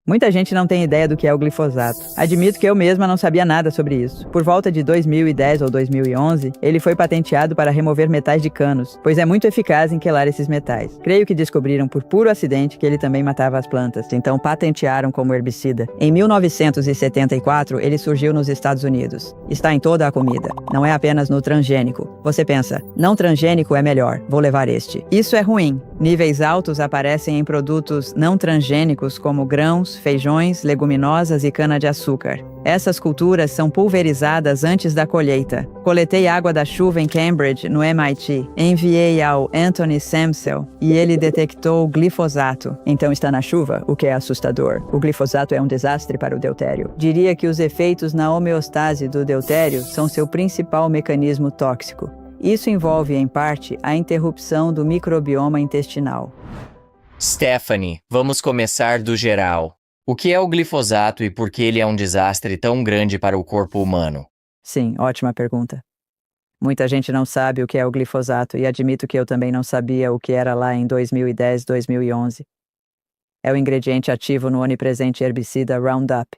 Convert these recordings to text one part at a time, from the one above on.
Muita gente não tem ideia do que é o glifosato. Admito que eu mesma não sabia nada sobre isso. Por volta de 2010 ou 2011, ele foi patenteado para remover metais de canos, pois é muito eficaz em quelar esses metais. Creio que descobriram por puro acidente que ele também matava as plantas, então patentearam como herbicida. Em 1974, ele surgiu nos Estados Unidos. Está em toda a comida, não é apenas no transgênico. Você pensa, não transgênico é melhor, vou levar este. Isso é ruim. Níveis altos aparecem em produtos não transgênicos como grãos, feijões, leguminosas e cana-de-açúcar. Essas culturas são pulverizadas antes da colheita. Coletei água da chuva em Cambridge, no MIT. Enviei ao Anthony Samsel e ele detectou glifosato. Então está na chuva, o que é assustador. O glifosato é um desastre para o deutério. Diria que os efeitos na homeostase do deutério são seu principal mecanismo tóxico. Isso envolve, em parte, a interrupção do microbioma intestinal. Stephanie, vamos começar do geral. O que é o glifosato e por que ele é um desastre tão grande para o corpo humano? Sim, ótima pergunta. Muita gente não sabe o que é o glifosato e admito que eu também não sabia o que era lá em 2010, 2011. É o ingrediente ativo no onipresente herbicida Roundup.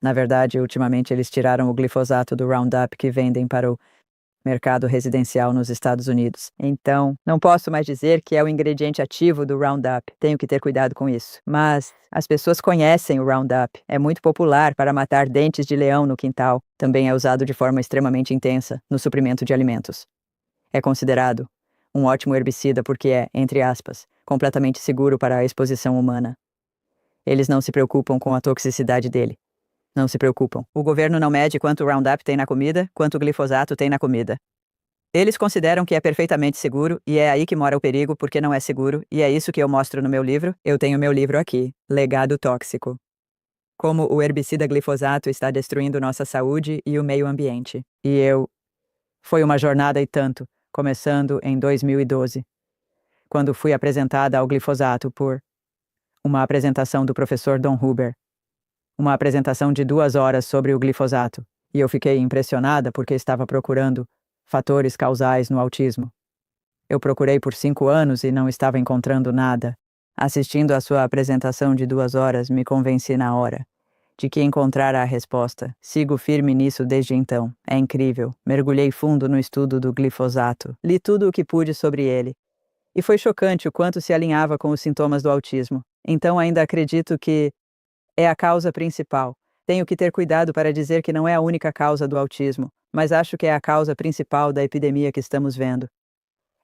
Na verdade, ultimamente eles tiraram o glifosato do Roundup que vendem para o mercado residencial nos Estados Unidos. Então, não posso mais dizer que é o ingrediente ativo do Roundup. Tenho que ter cuidado com isso. Mas as pessoas conhecem o Roundup. É muito popular para matar dentes de leão no quintal. Também é usado de forma extremamente intensa no suprimento de alimentos. É considerado um ótimo herbicida porque é, entre aspas, completamente seguro para a exposição humana. Eles não se preocupam com a toxicidade dele. Não se preocupam. O governo não mede quanto Roundup tem na comida, quanto glifosato tem na comida. Eles consideram que é perfeitamente seguro, e é aí que mora o perigo, porque não é seguro, e é isso que eu mostro no meu livro. Eu tenho meu livro aqui, Legado Tóxico. Como o herbicida glifosato está destruindo nossa saúde e o meio ambiente. Foi uma jornada e tanto, começando em 2012, quando fui apresentada ao glifosato por uma apresentação do professor Don Huber. Uma apresentação de 2 horas sobre o glifosato, e eu fiquei impressionada porque estava procurando fatores causais no autismo. Eu procurei por 5 anos e não estava encontrando nada. Assistindo à sua apresentação de 2 horas, me convenci na hora de que encontrara a resposta. Sigo firme nisso desde então. É incrível. Mergulhei fundo no estudo do glifosato. Li tudo o que pude sobre ele. E foi chocante o quanto se alinhava com os sintomas do autismo. Então ainda acredito que é a causa principal. Tenho que ter cuidado para dizer que não é a única causa do autismo, mas acho que é a causa principal da epidemia que estamos vendo.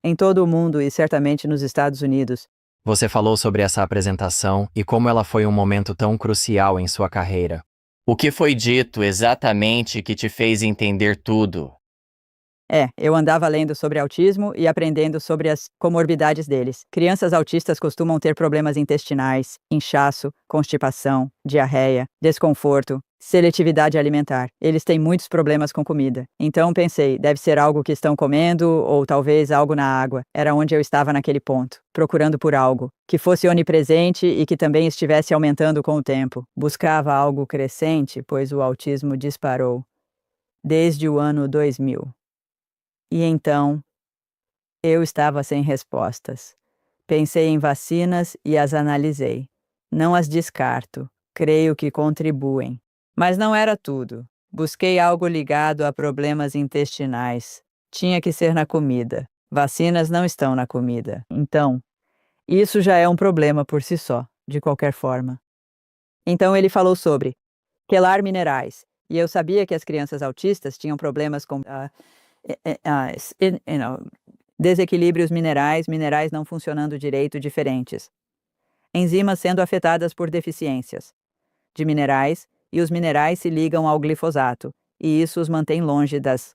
Em todo o mundo e certamente nos Estados Unidos. Você falou sobre essa apresentação e como ela foi um momento tão crucial em sua carreira. O que foi dito exatamente que te fez entender tudo? Eu andava lendo sobre autismo e aprendendo sobre as comorbidades deles. Crianças autistas costumam ter problemas intestinais, inchaço, constipação, diarreia, desconforto, seletividade alimentar. Eles têm muitos problemas com comida. Então pensei, deve ser algo que estão comendo ou talvez algo na água. Era onde eu estava naquele ponto, procurando por algo que fosse onipresente e que também estivesse aumentando com o tempo. Buscava algo crescente, pois o autismo disparou desde o ano 2000. E então, eu estava sem respostas. Pensei em vacinas e as analisei. Não as descarto. Creio que contribuem. Mas não era tudo. Busquei algo ligado a problemas intestinais. Tinha que ser na comida. Vacinas não estão na comida. Então, isso já é um problema por si só, de qualquer forma. Então ele falou sobre quelar minerais. E eu sabia que as crianças autistas tinham problemas com desequilíbrios minerais não funcionando direito diferentes. Enzimas sendo afetadas por deficiências de minerais e os minerais se ligam ao glifosato e isso os mantém longe das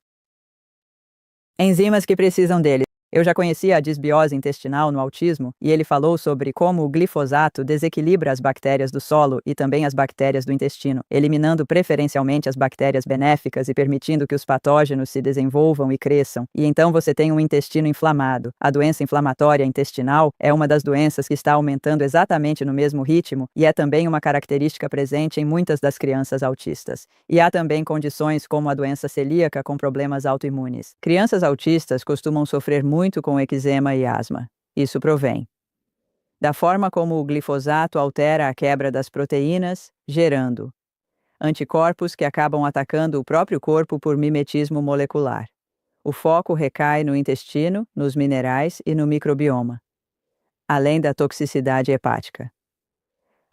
enzimas que precisam deles. Eu já conhecia a disbiose intestinal no autismo e ele falou sobre como o glifosato desequilibra as bactérias do solo e também as bactérias do intestino, eliminando preferencialmente as bactérias benéficas e permitindo que os patógenos se desenvolvam e cresçam. E então você tem um intestino inflamado. A doença inflamatória intestinal é uma das doenças que está aumentando exatamente no mesmo ritmo e é também uma característica presente em muitas das crianças autistas. E há também condições como a doença celíaca com problemas autoimunes. Crianças autistas costumam sofrer muito com eczema e asma. Isso provém da forma como o glifosato altera a quebra das proteínas, gerando anticorpos que acabam atacando o próprio corpo por mimetismo molecular. O foco recai no intestino, nos minerais e no microbioma, além da toxicidade hepática.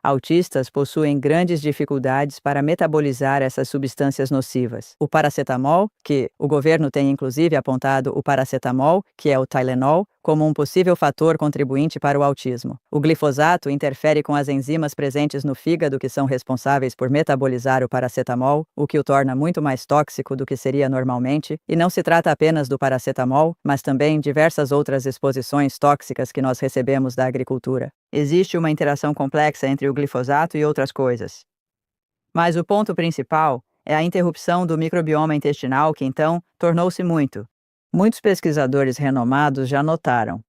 Autistas possuem grandes dificuldades para metabolizar essas substâncias nocivas. O paracetamol, que o governo tem inclusive apontado o paracetamol, que é o Tylenol, como um possível fator contribuinte para o autismo. O glifosato interfere com as enzimas presentes no fígado que são responsáveis por metabolizar o paracetamol, o que o torna muito mais tóxico do que seria normalmente, e não se trata apenas do paracetamol, mas também diversas outras exposições tóxicas que nós recebemos da agricultura. Existe uma interação complexa entre o glifosato e outras coisas. Mas o ponto principal é a interrupção do microbioma intestinal que, então, tornou-se Muitos pesquisadores renomados já notaram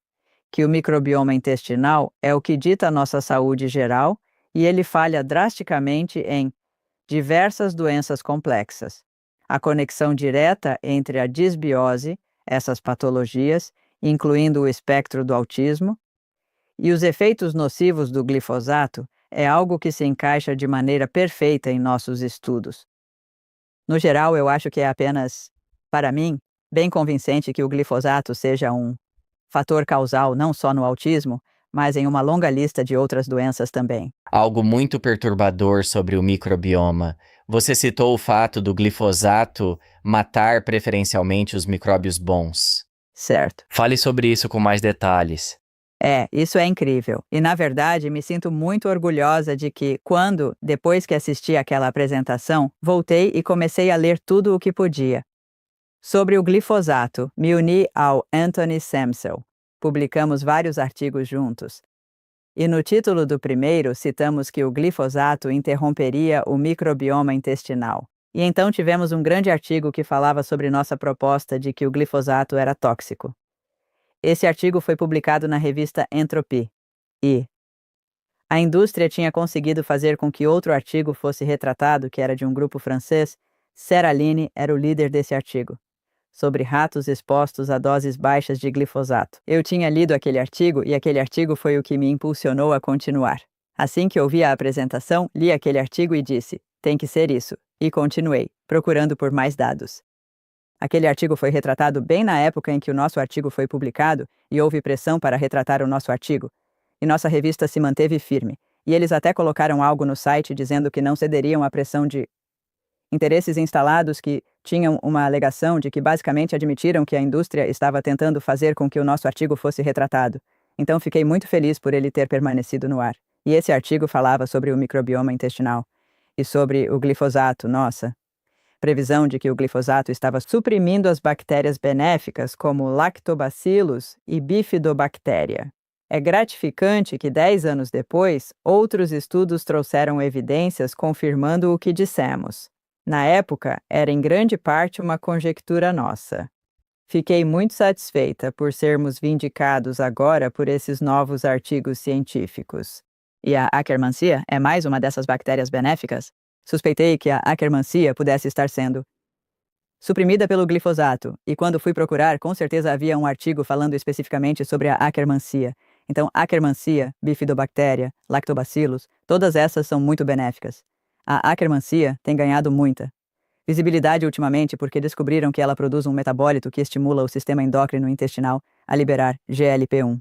que o microbioma intestinal é o que dita a nossa saúde geral e ele falha drasticamente em diversas doenças complexas. A conexão direta entre a disbiose, essas patologias, incluindo o espectro do autismo, e os efeitos nocivos do glifosato é algo que se encaixa de maneira perfeita em nossos estudos. No geral, eu acho que é apenas, para mim, bem convincente que o glifosato seja um fator causal não só no autismo, mas em uma longa lista de outras doenças também. Algo muito perturbador sobre o microbioma. Você citou o fato do glifosato matar preferencialmente os micróbios bons. Certo. Fale sobre isso com mais detalhes. Isso é incrível. E, na verdade, me sinto muito orgulhosa de que, depois que assisti àquela apresentação, voltei e comecei a ler tudo o que podia. Sobre o glifosato, me uni ao Anthony Samsel. Publicamos vários artigos juntos. E no título do primeiro, citamos que o glifosato interromperia o microbioma intestinal. E então tivemos um grande artigo que falava sobre nossa proposta de que o glifosato era tóxico. Esse artigo foi publicado na revista Entropy. E a indústria tinha conseguido fazer com que outro artigo fosse retratado, que era de um grupo francês. Seralini era o líder desse artigo, sobre ratos expostos a doses baixas de glifosato. Eu tinha lido aquele artigo e aquele artigo foi o que me impulsionou a continuar. Assim que ouvi a apresentação, li aquele artigo e disse, tem que ser isso. E continuei, procurando por mais dados. Aquele artigo foi retratado bem na época em que o nosso artigo foi publicado e houve pressão para retratar o nosso artigo. E nossa revista se manteve firme. E eles até colocaram algo no site dizendo que não cederiam à pressão de interesses instalados que tinham uma alegação de que basicamente admitiram que a indústria estava tentando fazer com que o nosso artigo fosse retratado. Então fiquei muito feliz por ele ter permanecido no ar. E esse artigo falava sobre o microbioma intestinal e sobre o glifosato, previsão de que o glifosato estava suprimindo as bactérias benéficas como lactobacillus e bifidobactéria. É gratificante que 10 anos depois, outros estudos trouxeram evidências confirmando o que dissemos. Na época, era em grande parte uma conjectura nossa. Fiquei muito satisfeita por sermos vindicados agora por esses novos artigos científicos. E a Akkermansia é mais uma dessas bactérias benéficas? Suspeitei que a Akkermansia pudesse estar sendo suprimida pelo glifosato, e quando fui procurar, com certeza havia um artigo falando especificamente sobre a Akkermansia. Então, Akkermansia, bifidobactéria, lactobacillus, todas essas são muito benéficas. A Akkermansia tem ganhado muita visibilidade ultimamente porque descobriram que ela produz um metabólito que estimula o sistema endócrino intestinal a liberar GLP-1.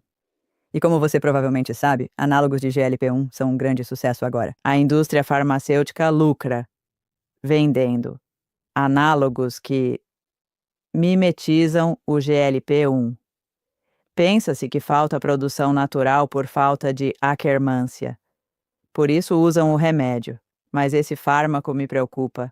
E como você provavelmente sabe, análogos de GLP-1 são um grande sucesso agora. A indústria farmacêutica lucra vendendo análogos que mimetizam o GLP-1. Pensa-se que falta produção natural por falta de Akkermansia. Por isso usam o remédio. Mas esse fármaco me preocupa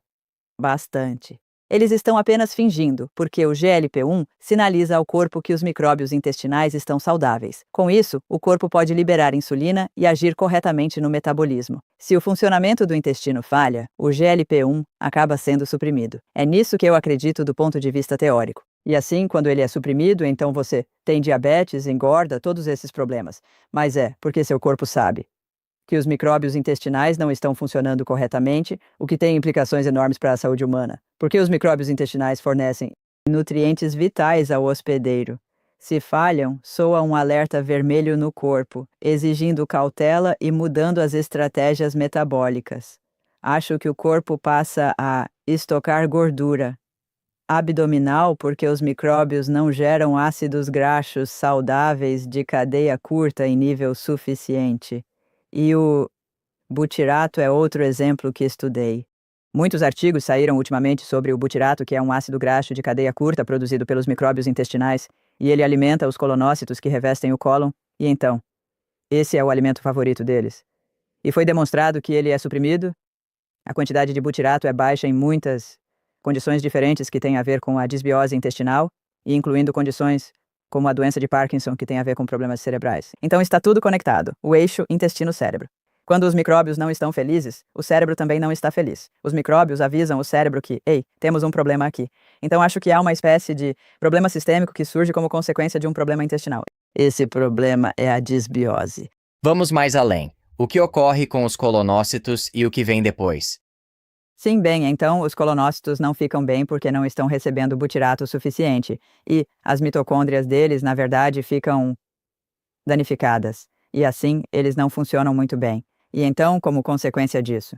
bastante. Eles estão apenas fingindo, porque o GLP-1 sinaliza ao corpo que os micróbios intestinais estão saudáveis. Com isso, o corpo pode liberar insulina e agir corretamente no metabolismo. Se o funcionamento do intestino falha, o GLP-1 acaba sendo suprimido. É nisso que eu acredito do ponto de vista teórico. E assim, quando ele é suprimido, então você tem diabetes, engorda, todos esses problemas. Mas porque seu corpo sabe que os micróbios intestinais não estão funcionando corretamente, o que tem implicações enormes para a saúde humana. Porque os micróbios intestinais fornecem nutrientes vitais ao hospedeiro, Se falham, soa um alerta vermelho no corpo, exigindo cautela e mudando as estratégias metabólicas. Acho que o corpo passa a estocar gordura abdominal porque os micróbios não geram ácidos graxos saudáveis de cadeia curta em nível suficiente. E o butirato é outro exemplo que estudei. Muitos artigos saíram ultimamente sobre o butirato, que é um ácido graxo de cadeia curta produzido pelos micróbios intestinais, e ele alimenta os colonócitos que revestem o cólon, e então, esse é o alimento favorito deles. E foi demonstrado que ele é suprimido. A quantidade de butirato é baixa em muitas condições diferentes que têm a ver com a disbiose intestinal, e incluindo condições como a doença de Parkinson, que tem a ver com problemas cerebrais. Então está tudo conectado, o eixo intestino-cérebro. Quando os micróbios não estão felizes, o cérebro também não está feliz. Os micróbios avisam o cérebro que, ei, temos um problema aqui. Então acho que há uma espécie de problema sistêmico que surge como consequência de um problema intestinal. Esse problema é a disbiose. Vamos mais além. O que ocorre com os colonócitos e o que vem depois? Sim, bem, então os colonócitos não ficam bem porque não estão recebendo butirato suficiente. E as mitocôndrias deles, na verdade, ficam danificadas. E assim, eles não funcionam muito bem. E então, como consequência disso,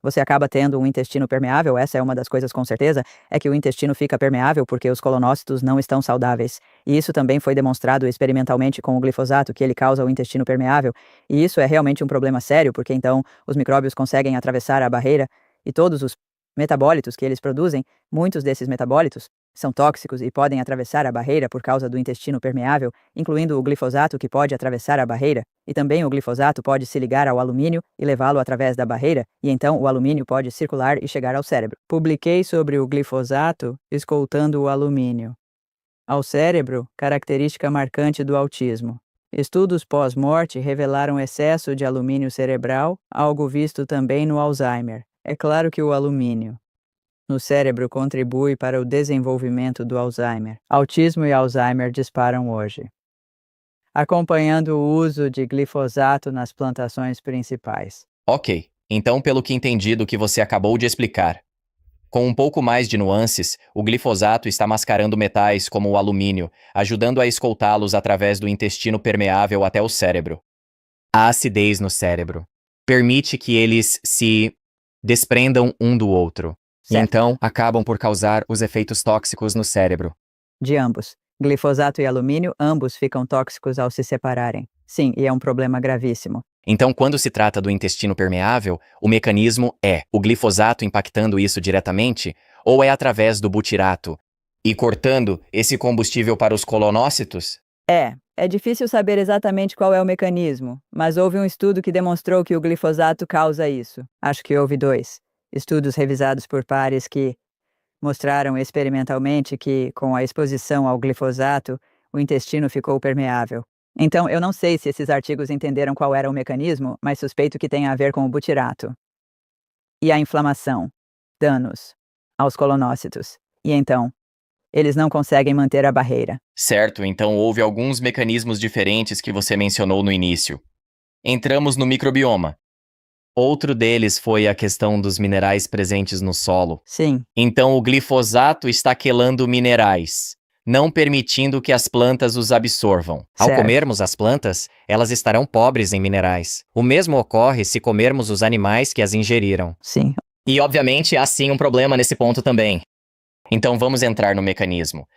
você acaba tendo um intestino permeável. Essa é uma das coisas com certeza, é que o intestino fica permeável porque os colonócitos não estão saudáveis. E isso também foi demonstrado experimentalmente com o glifosato, que ele causa o intestino permeável. E isso é realmente um problema sério, porque então os micróbios conseguem atravessar a barreira e todos os metabólitos que eles produzem, muitos desses metabólitos, são tóxicos e podem atravessar a barreira por causa do intestino permeável, incluindo o glifosato que pode atravessar a barreira, e também o glifosato pode se ligar ao alumínio e levá-lo através da barreira, e então o alumínio pode circular e chegar ao cérebro. Publiquei sobre o glifosato escoltando o alumínio ao cérebro, característica marcante do autismo. Estudos pós-morte revelaram excesso de alumínio cerebral, algo visto também no Alzheimer. É claro que o alumínio no cérebro contribui para o desenvolvimento do Alzheimer. Autismo e Alzheimer disparam hoje. Acompanhando o uso de glifosato nas plantações principais. Ok, então pelo que entendi do que você acabou de explicar, com um pouco mais de nuances, o glifosato está mascarando metais como o alumínio, ajudando a escoltá-los através do intestino permeável até o cérebro. A acidez no cérebro permite que eles se desprendam um do outro. E Certo. então acabam por causar os efeitos tóxicos no cérebro. De ambos. Glifosato e alumínio, ambos ficam tóxicos ao se separarem. Sim, e é um problema gravíssimo. Então, quando se trata do intestino permeável, o mecanismo é o glifosato impactando isso diretamente ou é através do butirato e cortando esse combustível para os colonócitos? É difícil saber exatamente qual é o mecanismo, mas houve um estudo que demonstrou que o glifosato causa isso. Acho que houve 2 estudos revisados por pares que mostraram experimentalmente que, com a exposição ao glifosato, o intestino ficou permeável. Então, eu não sei se esses artigos entenderam qual era o mecanismo, mas suspeito que tenha a ver com o butirato. E a inflamação, danos aos colonócitos. E então, eles não conseguem manter a barreira. Certo, então houve alguns mecanismos diferentes que você mencionou no início. Entramos no microbioma. Outro deles foi a questão dos minerais presentes no solo. Sim, Então o glifosato está quelando minerais, não permitindo que as plantas os absorvam. Ao certo. comermos as plantas, elas estarão pobres em minerais. O mesmo ocorre se comermos os animais que as ingeriram. Sim. E obviamente há sim um problema nesse ponto também. Então vamos entrar no mecanismo.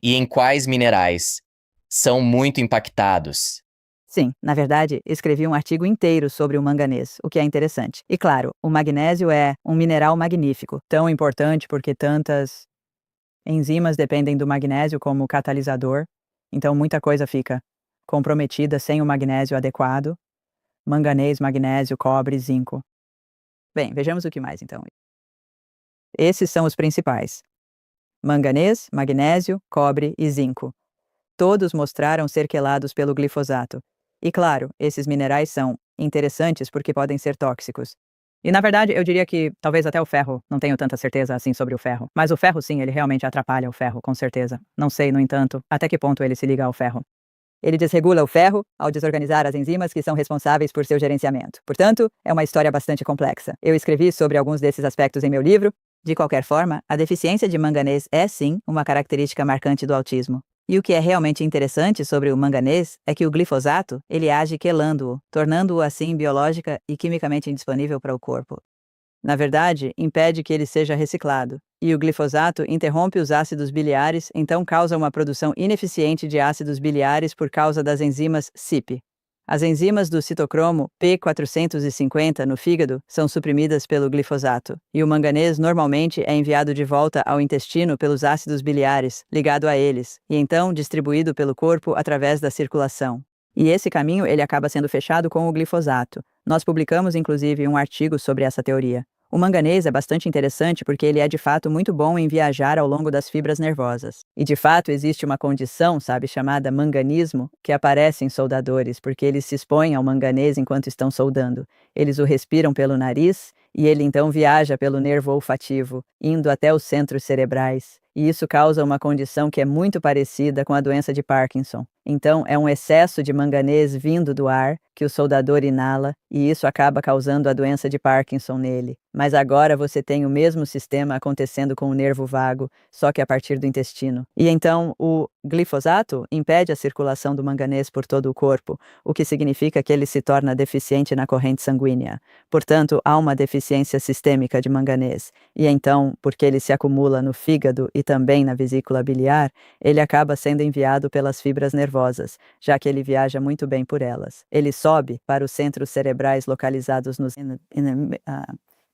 E em quais minerais são muito impactados? Sim, na verdade, escrevi um artigo inteiro sobre o manganês, o que é interessante. E claro, o magnésio é um mineral magnífico, tão importante porque tantas enzimas dependem do magnésio como catalisador, então muita coisa fica comprometida sem o magnésio adequado. Manganês, magnésio, cobre, zinco. Bem, vejamos o que mais então. Esses são os principais: manganês, magnésio, cobre e zinco. Todos mostraram ser quelados pelo glifosato. E claro, esses minerais são interessantes porque podem ser tóxicos. E na verdade, eu diria que talvez até o ferro, não tenho tanta certeza assim sobre o ferro. Mas o ferro sim, ele realmente atrapalha o ferro, com certeza. Não sei, no entanto, até que ponto ele se liga ao ferro. Ele desregula o ferro ao desorganizar as enzimas que são responsáveis por seu gerenciamento. Portanto, é uma história bastante complexa. Eu escrevi sobre alguns desses aspectos em meu livro. De qualquer forma, a deficiência de manganês é sim uma característica marcante do autismo. E o que é realmente interessante sobre o manganês é que o glifosato, ele age quelando-o, tornando-o assim biológica e quimicamente indisponível para o corpo. Na verdade, impede que ele seja reciclado. E o glifosato interrompe os ácidos biliares, então causa uma produção ineficiente de ácidos biliares por causa das enzimas CYP. As enzimas do citocromo P450 no fígado são suprimidas pelo glifosato, e o manganês normalmente é enviado de volta ao intestino pelos ácidos biliares, ligado a eles, e então distribuído pelo corpo através da circulação. E esse caminho ele acaba sendo fechado com o glifosato. Nós publicamos inclusive um artigo sobre essa teoria. O manganês é bastante interessante porque ele é de fato muito bom em viajar ao longo das fibras nervosas. E de fato existe uma condição, sabe, chamada manganismo, que aparece em soldadores porque eles se expõem ao manganês enquanto estão soldando. Eles o respiram pelo nariz e ele então viaja pelo nervo olfativo, indo até os centros cerebrais. E isso causa uma condição que é muito parecida com a doença de Parkinson. Então, é um excesso de manganês vindo do ar que o soldador inala, e isso acaba causando a doença de Parkinson nele. Mas agora você tem o mesmo sistema acontecendo com o nervo vago, só que a partir do intestino. E então, o glifosato impede a circulação do manganês por todo o corpo, o que significa que ele se torna deficiente na corrente sanguínea. Portanto, há uma deficiência sistêmica de manganês. E então, porque ele se acumula no fígado e também na vesícula biliar, ele acaba sendo enviado pelas fibras nervosas, já que ele viaja muito bem por elas. Ele sobe para os centros cerebrais localizados nos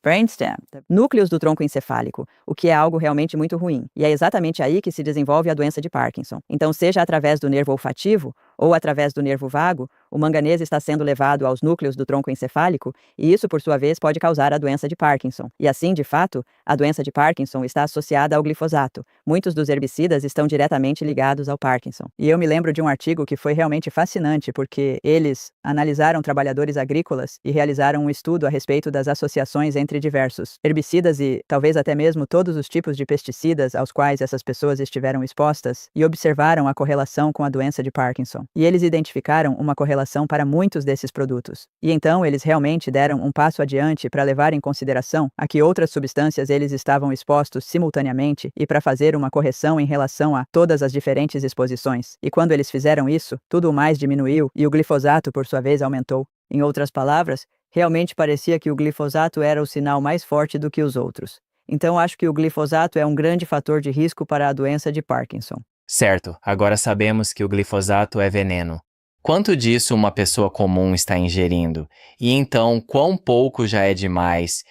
brainstem, núcleos do tronco encefálico, o que é algo realmente muito ruim. E é exatamente aí que se desenvolve a doença de Parkinson. Então, seja através do nervo olfativo ou através do nervo vago, o manganês está sendo levado aos núcleos do tronco encefálico e isso, por sua vez, pode causar a doença de Parkinson. E assim, de fato, a doença de Parkinson está associada ao glifosato. Muitos dos herbicidas estão diretamente ligados ao Parkinson. E eu me lembro de um artigo que foi realmente fascinante porque eles analisaram trabalhadores agrícolas e realizaram um estudo a respeito das associações entre diversos herbicidas e talvez até mesmo todos os tipos de pesticidas aos quais essas pessoas estiveram expostas e observaram a correlação com a doença de Parkinson. E eles identificaram uma correlação para muitos desses produtos. E então eles realmente deram um passo adiante para levar em consideração a que outras substâncias eles estavam expostos simultaneamente e para fazer uma correção em relação a todas as diferentes exposições. E quando eles fizeram isso, tudo mais diminuiu e o glifosato, por sua vez, aumentou. Em outras palavras, realmente parecia que o glifosato era o sinal mais forte do que os outros. Então acho que o glifosato é um grande fator de risco para a doença de Parkinson. Certo, agora sabemos que o glifosato é veneno. Quanto disso uma pessoa comum está ingerindo? E então, quão pouco já é demais?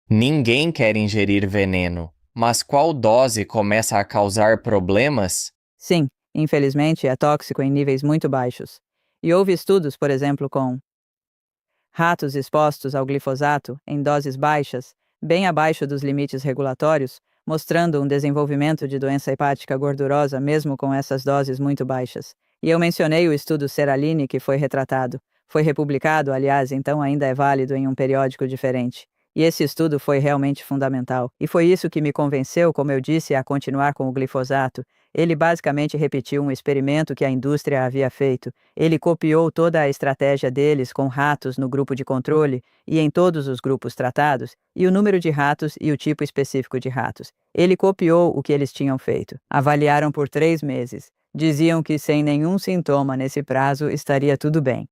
Ninguém quer ingerir veneno, mas qual dose começa a causar problemas? Sim, infelizmente é tóxico em níveis muito baixos. E houve estudos, por exemplo, com ratos expostos ao glifosato em doses baixas, bem abaixo dos limites regulatórios, mostrando um desenvolvimento de doença hepática gordurosa mesmo com essas doses muito baixas. E eu mencionei o estudo Seralini que foi retratado. Foi republicado, aliás, então ainda é válido em um periódico diferente. E esse estudo foi realmente fundamental. E foi isso que me convenceu, como eu disse, a continuar com o glifosato. Ele basicamente repetiu um experimento que a indústria havia feito. Ele copiou toda a estratégia deles com ratos no grupo de controle e em todos os grupos tratados, e o número de ratos e o tipo específico de ratos. Ele copiou o que eles tinham feito. Avaliaram por 3 meses. Diziam que sem nenhum sintoma nesse prazo estaria tudo bem.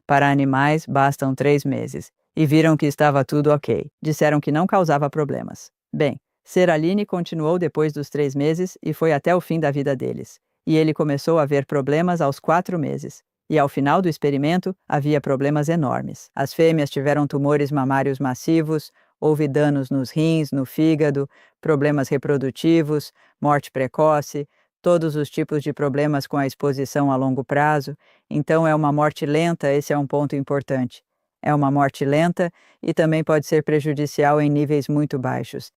Para animais, bastam 3 meses. E viram que estava tudo ok. Disseram que não causava problemas. Bem, Seralini continuou depois dos 3 meses e foi até o fim da vida deles. E ele começou a ver problemas aos 4 meses. E ao final do experimento, havia problemas enormes. As fêmeas tiveram tumores mamários massivos, houve danos nos rins, no fígado, problemas reprodutivos, morte precoce, todos os tipos de problemas com a exposição a longo prazo. Então é uma morte lenta, esse é um ponto importante. É uma morte lenta e também pode ser prejudicial em níveis muito baixos.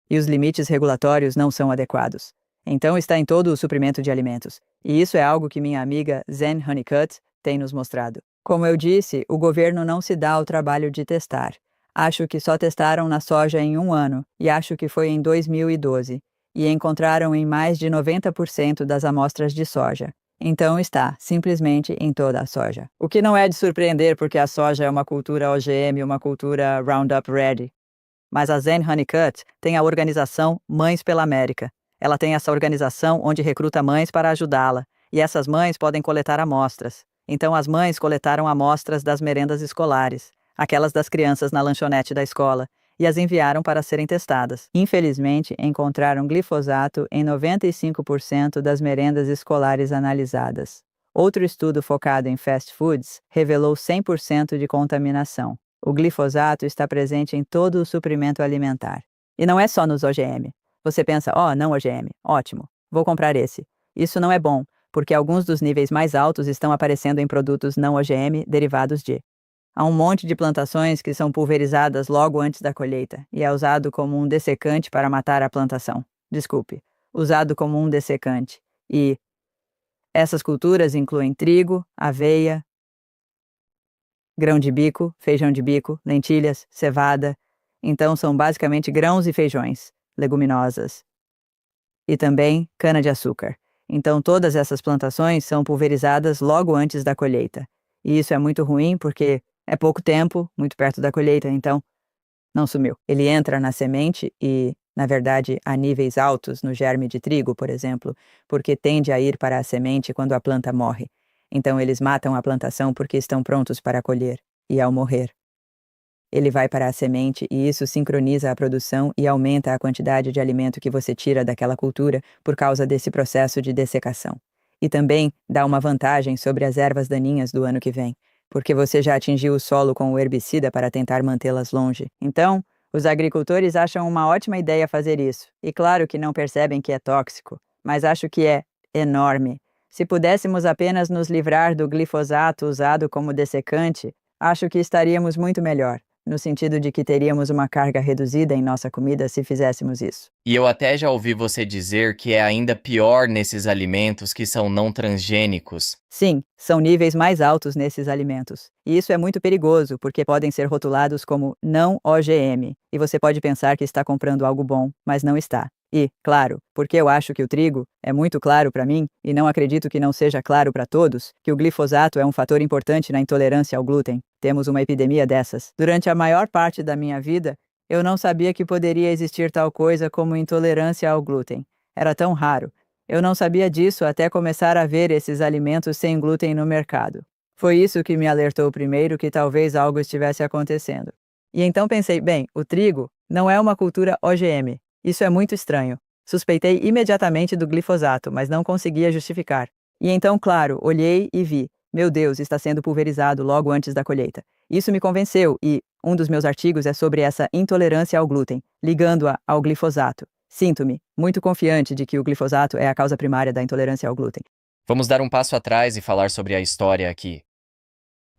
E os limites regulatórios não são adequados. Então está em todo o suprimento de alimentos. E isso é algo que minha amiga Zen Honeycutt tem nos mostrado. Como eu disse, o governo não se dá ao trabalho de testar. Acho que só testaram na soja em 1 ano, e acho que foi em 2012, e encontraram em mais de 90% das amostras de soja. Então está, simplesmente, em toda a soja. O que não é de surpreender porque a soja é uma cultura OGM, uma cultura Roundup Ready. Mas a Zen Honeycutt tem a organização Mães pela América. Ela tem essa organização onde recruta mães para ajudá-la, e essas mães podem coletar amostras. Então as mães coletaram amostras das merendas escolares, aquelas das crianças na lanchonete da escola, e as enviaram para serem testadas. Infelizmente, encontraram glifosato em 95% das merendas escolares analisadas. Outro estudo focado em fast foods revelou 100% de contaminação. O glifosato está presente em todo o suprimento alimentar. E não é só nos OGM. Você pensa, não OGM, ótimo, vou comprar esse. Isso não é bom, porque alguns dos níveis mais altos estão aparecendo em produtos não OGM derivados de. Há um monte de plantações que são pulverizadas logo antes da colheita e é usado como um dessecante para matar a plantação. Desculpe, usado como um dessecante. E essas culturas incluem trigo, aveia, grão de bico, feijão de bico, lentilhas, cevada. Então são basicamente grãos e feijões, leguminosas. E também cana-de-açúcar. Então todas essas plantações são pulverizadas logo antes da colheita. E isso é muito ruim porque é pouco tempo, muito perto da colheita, então não sumiu. Ele entra na semente e, na verdade, a níveis altos no germe de trigo, por exemplo, porque tende a ir para a semente quando a planta morre. Então eles matam a plantação porque estão prontos para colher. E ao morrer, ele vai para a semente e isso sincroniza a produção e aumenta a quantidade de alimento que você tira daquela cultura por causa desse processo de dessecação. E também dá uma vantagem sobre as ervas daninhas do ano que vem, porque você já atingiu o solo com o herbicida para tentar mantê-las longe. Então, os agricultores acham uma ótima ideia fazer isso. E claro que não percebem que é tóxico, mas acho que é enorme. Se pudéssemos apenas nos livrar do glifosato usado como dessecante, acho que estaríamos muito melhor, no sentido de que teríamos uma carga reduzida em nossa comida se fizéssemos isso. E eu até já ouvi você dizer que é ainda pior nesses alimentos que são não transgênicos. Sim, são níveis mais altos nesses alimentos. E isso é muito perigoso, porque podem ser rotulados como não OGM, e você pode pensar que está comprando algo bom, mas não está. E, claro, porque eu acho que o trigo é muito claro para mim, e não acredito que não seja claro para todos, que o glifosato é um fator importante na intolerância ao glúten. Temos uma epidemia dessas. Durante a maior parte da minha vida, eu não sabia que poderia existir tal coisa como intolerância ao glúten. Era tão raro. Eu não sabia disso até começar a ver esses alimentos sem glúten no mercado. Foi isso que me alertou primeiro que talvez algo estivesse acontecendo. E então pensei, bem, o trigo não é uma cultura OGM. Isso é muito estranho. Suspeitei imediatamente do glifosato, mas não conseguia justificar. E então, claro, olhei e vi. Meu Deus, está sendo pulverizado logo antes da colheita. Isso me convenceu e um dos meus artigos é sobre essa intolerância ao glúten, ligando-a ao glifosato. Sinto-me muito confiante de que o glifosato é a causa primária da intolerância ao glúten. Vamos dar um passo atrás e falar sobre a história aqui.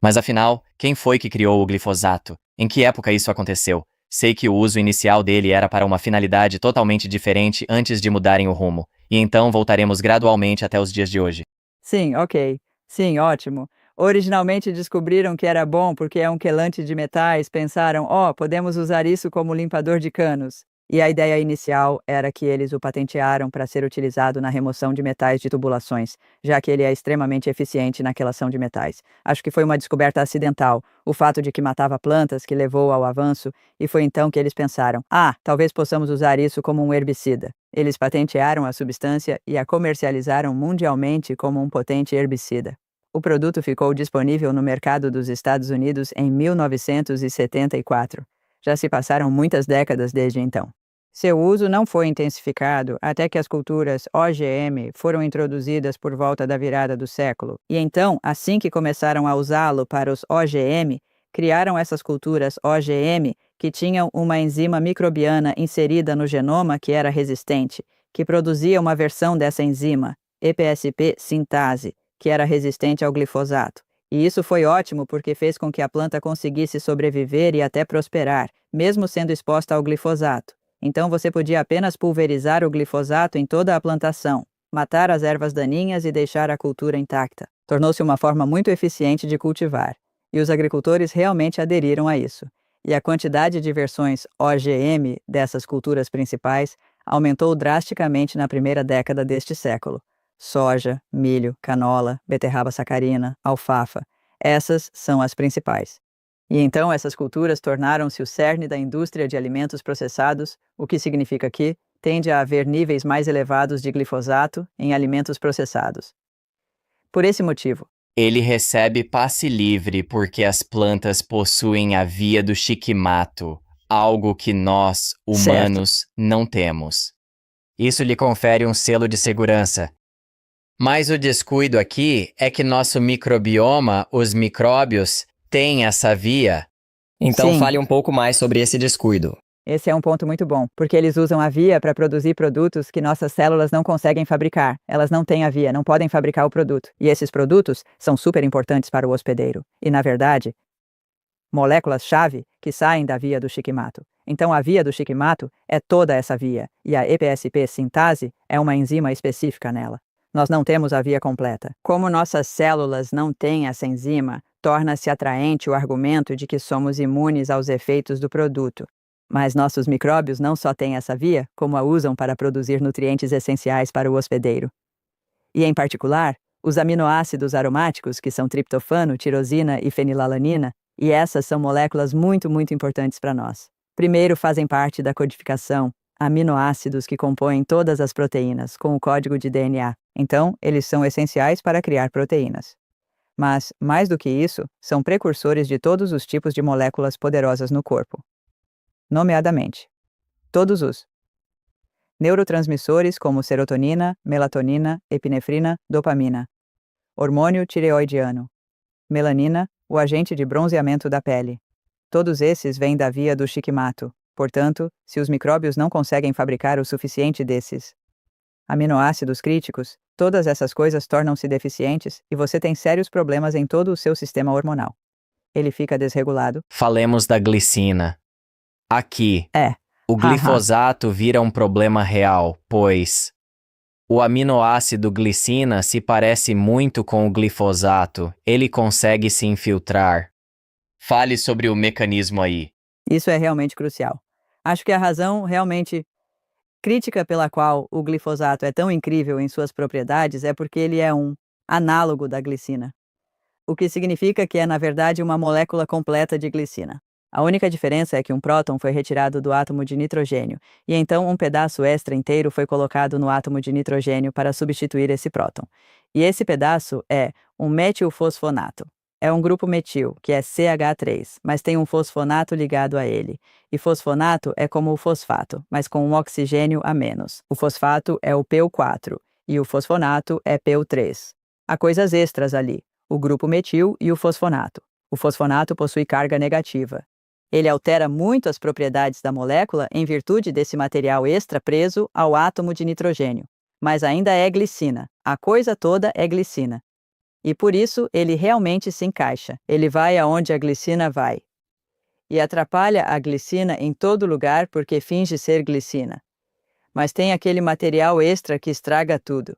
Mas afinal, quem foi que criou o glifosato? Em que época isso aconteceu? Sei que o uso inicial dele era para uma finalidade totalmente diferente antes de mudarem o rumo, e então voltaremos gradualmente até os dias de hoje. Sim, ok. Sim, ótimo. Originalmente descobriram que era bom porque é um quelante de metais, pensaram, podemos usar isso como limpador de canos. E a ideia inicial era que eles o patentearam para ser utilizado na remoção de metais de tubulações, já que ele é extremamente eficiente na quelação de metais. Acho que foi uma descoberta acidental, o fato de que matava plantas que levou ao avanço, e foi então que eles pensaram, talvez possamos usar isso como um herbicida. Eles patentearam a substância e a comercializaram mundialmente como um potente herbicida. O produto ficou disponível no mercado dos Estados Unidos em 1974. Já se passaram muitas décadas desde então. Seu uso não foi intensificado até que as culturas OGM foram introduzidas por volta da virada do século. E então, assim que começaram a usá-lo para os OGM, criaram essas culturas OGM que tinham uma enzima microbiana inserida no genoma que era resistente, que produzia uma versão dessa enzima, EPSP sintase, que era resistente ao glifosato. E isso foi ótimo porque fez com que a planta conseguisse sobreviver e até prosperar, mesmo sendo exposta ao glifosato. Então você podia apenas pulverizar o glifosato em toda a plantação, matar as ervas daninhas e deixar a cultura intacta. Tornou-se uma forma muito eficiente de cultivar. E os agricultores realmente aderiram a isso. E a quantidade de versões OGM dessas culturas principais aumentou drasticamente na primeira década deste século. Soja, milho, canola, beterraba sacarina, alfafa. Essas são as principais. E então essas culturas tornaram-se o cerne da indústria de alimentos processados, o que significa que, tende a haver níveis mais elevados de glifosato em alimentos processados. Por esse motivo, Ele recebe passe livre porque as plantas possuem a via do Shikamato, algo que nós, humanos, não temos. Isso lhe confere um selo de segurança. Mas o descuido aqui é que nosso microbioma, os micróbios, tem essa via. Então Sim. fale um pouco mais sobre esse descuido. esse é um ponto muito bom, porque eles usam a via para produzir produtos que nossas células não conseguem fabricar. Elas não têm a via, não podem fabricar o produto. E esses produtos são super importantes para o hospedeiro. E, na verdade, moléculas-chave que saem da via do Shikamato. Então, a via do Shikamato é toda essa via, e a EPSP sintase é uma enzima específica nela. Nós não temos a via completa. Como nossas células não têm essa enzima, torna-se atraente o argumento de que somos imunes aos efeitos do produto. Mas nossos micróbios não só têm essa via, como a usam para produzir nutrientes essenciais para o hospedeiro. E, em particular, os aminoácidos aromáticos, que são triptofano, tirosina e fenilalanina, e essas são moléculas muito, muito importantes para nós. Primeiro, fazem parte da codificação, aminoácidos que compõem todas as proteínas, com o código de DNA. Então, eles são essenciais para criar proteínas. Mas, mais do que isso, são precursores de todos os tipos de moléculas poderosas no corpo. Nomeadamente, todos os neurotransmissores como serotonina, melatonina, epinefrina, dopamina, hormônio tireoidiano, melanina, o agente de bronzeamento da pele. Todos esses vêm da via do Shikamato. Portanto, se os micróbios não conseguem fabricar o suficiente desses aminoácidos críticos, todas essas coisas tornam-se deficientes e você tem sérios problemas em todo o seu sistema hormonal. Ele fica desregulado. Falemos da glicina. Aqui, É. o glifosato vira um problema real, pois o aminoácido glicina se parece muito com o glifosato, ele consegue se infiltrar. Fale sobre o mecanismo aí. Isso é realmente crucial. Acho que a razão realmente crítica pela qual o glifosato é tão incrível em suas propriedades é porque ele é um análogo da glicina, o que significa que é, na verdade, uma molécula completa de glicina. A única diferença é que um próton foi retirado do átomo de nitrogênio, e então um pedaço extra inteiro foi colocado no átomo de nitrogênio para substituir esse próton. E esse pedaço é um metilfosfonato. É um grupo metil, que é CH3, mas tem um fosfonato ligado a ele. E fosfonato é como o fosfato, mas com um oxigênio a menos. O fosfato é o PO4 e o fosfonato é PO3. Há coisas extras ali, o grupo metil e o fosfonato. O fosfonato possui carga negativa. Ele altera muito as propriedades da molécula em virtude desse material extra preso ao átomo de nitrogênio. Mas ainda é glicina. A coisa toda é glicina. E por isso ele realmente se encaixa. Ele vai aonde a glicina vai. E atrapalha a glicina em todo lugar porque finge ser glicina. Mas tem aquele material extra que estraga tudo.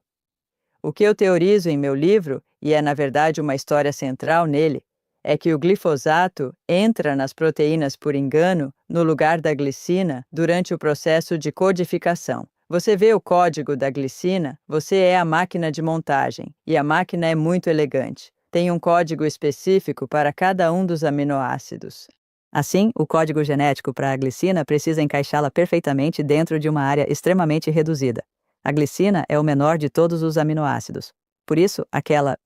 O que eu teorizo em meu livro, e é na verdade uma história central nele, é que o glifosato entra nas proteínas por engano no lugar da glicina durante o processo de codificação. Você vê o código da glicina, você é a máquina de montagem, e a máquina é muito elegante. Tem um código específico para cada um dos aminoácidos. Assim, o código genético para a glicina precisa encaixá-la perfeitamente dentro de uma área extremamente reduzida. A glicina é o menor de todos os aminoácidos. Por isso, aquela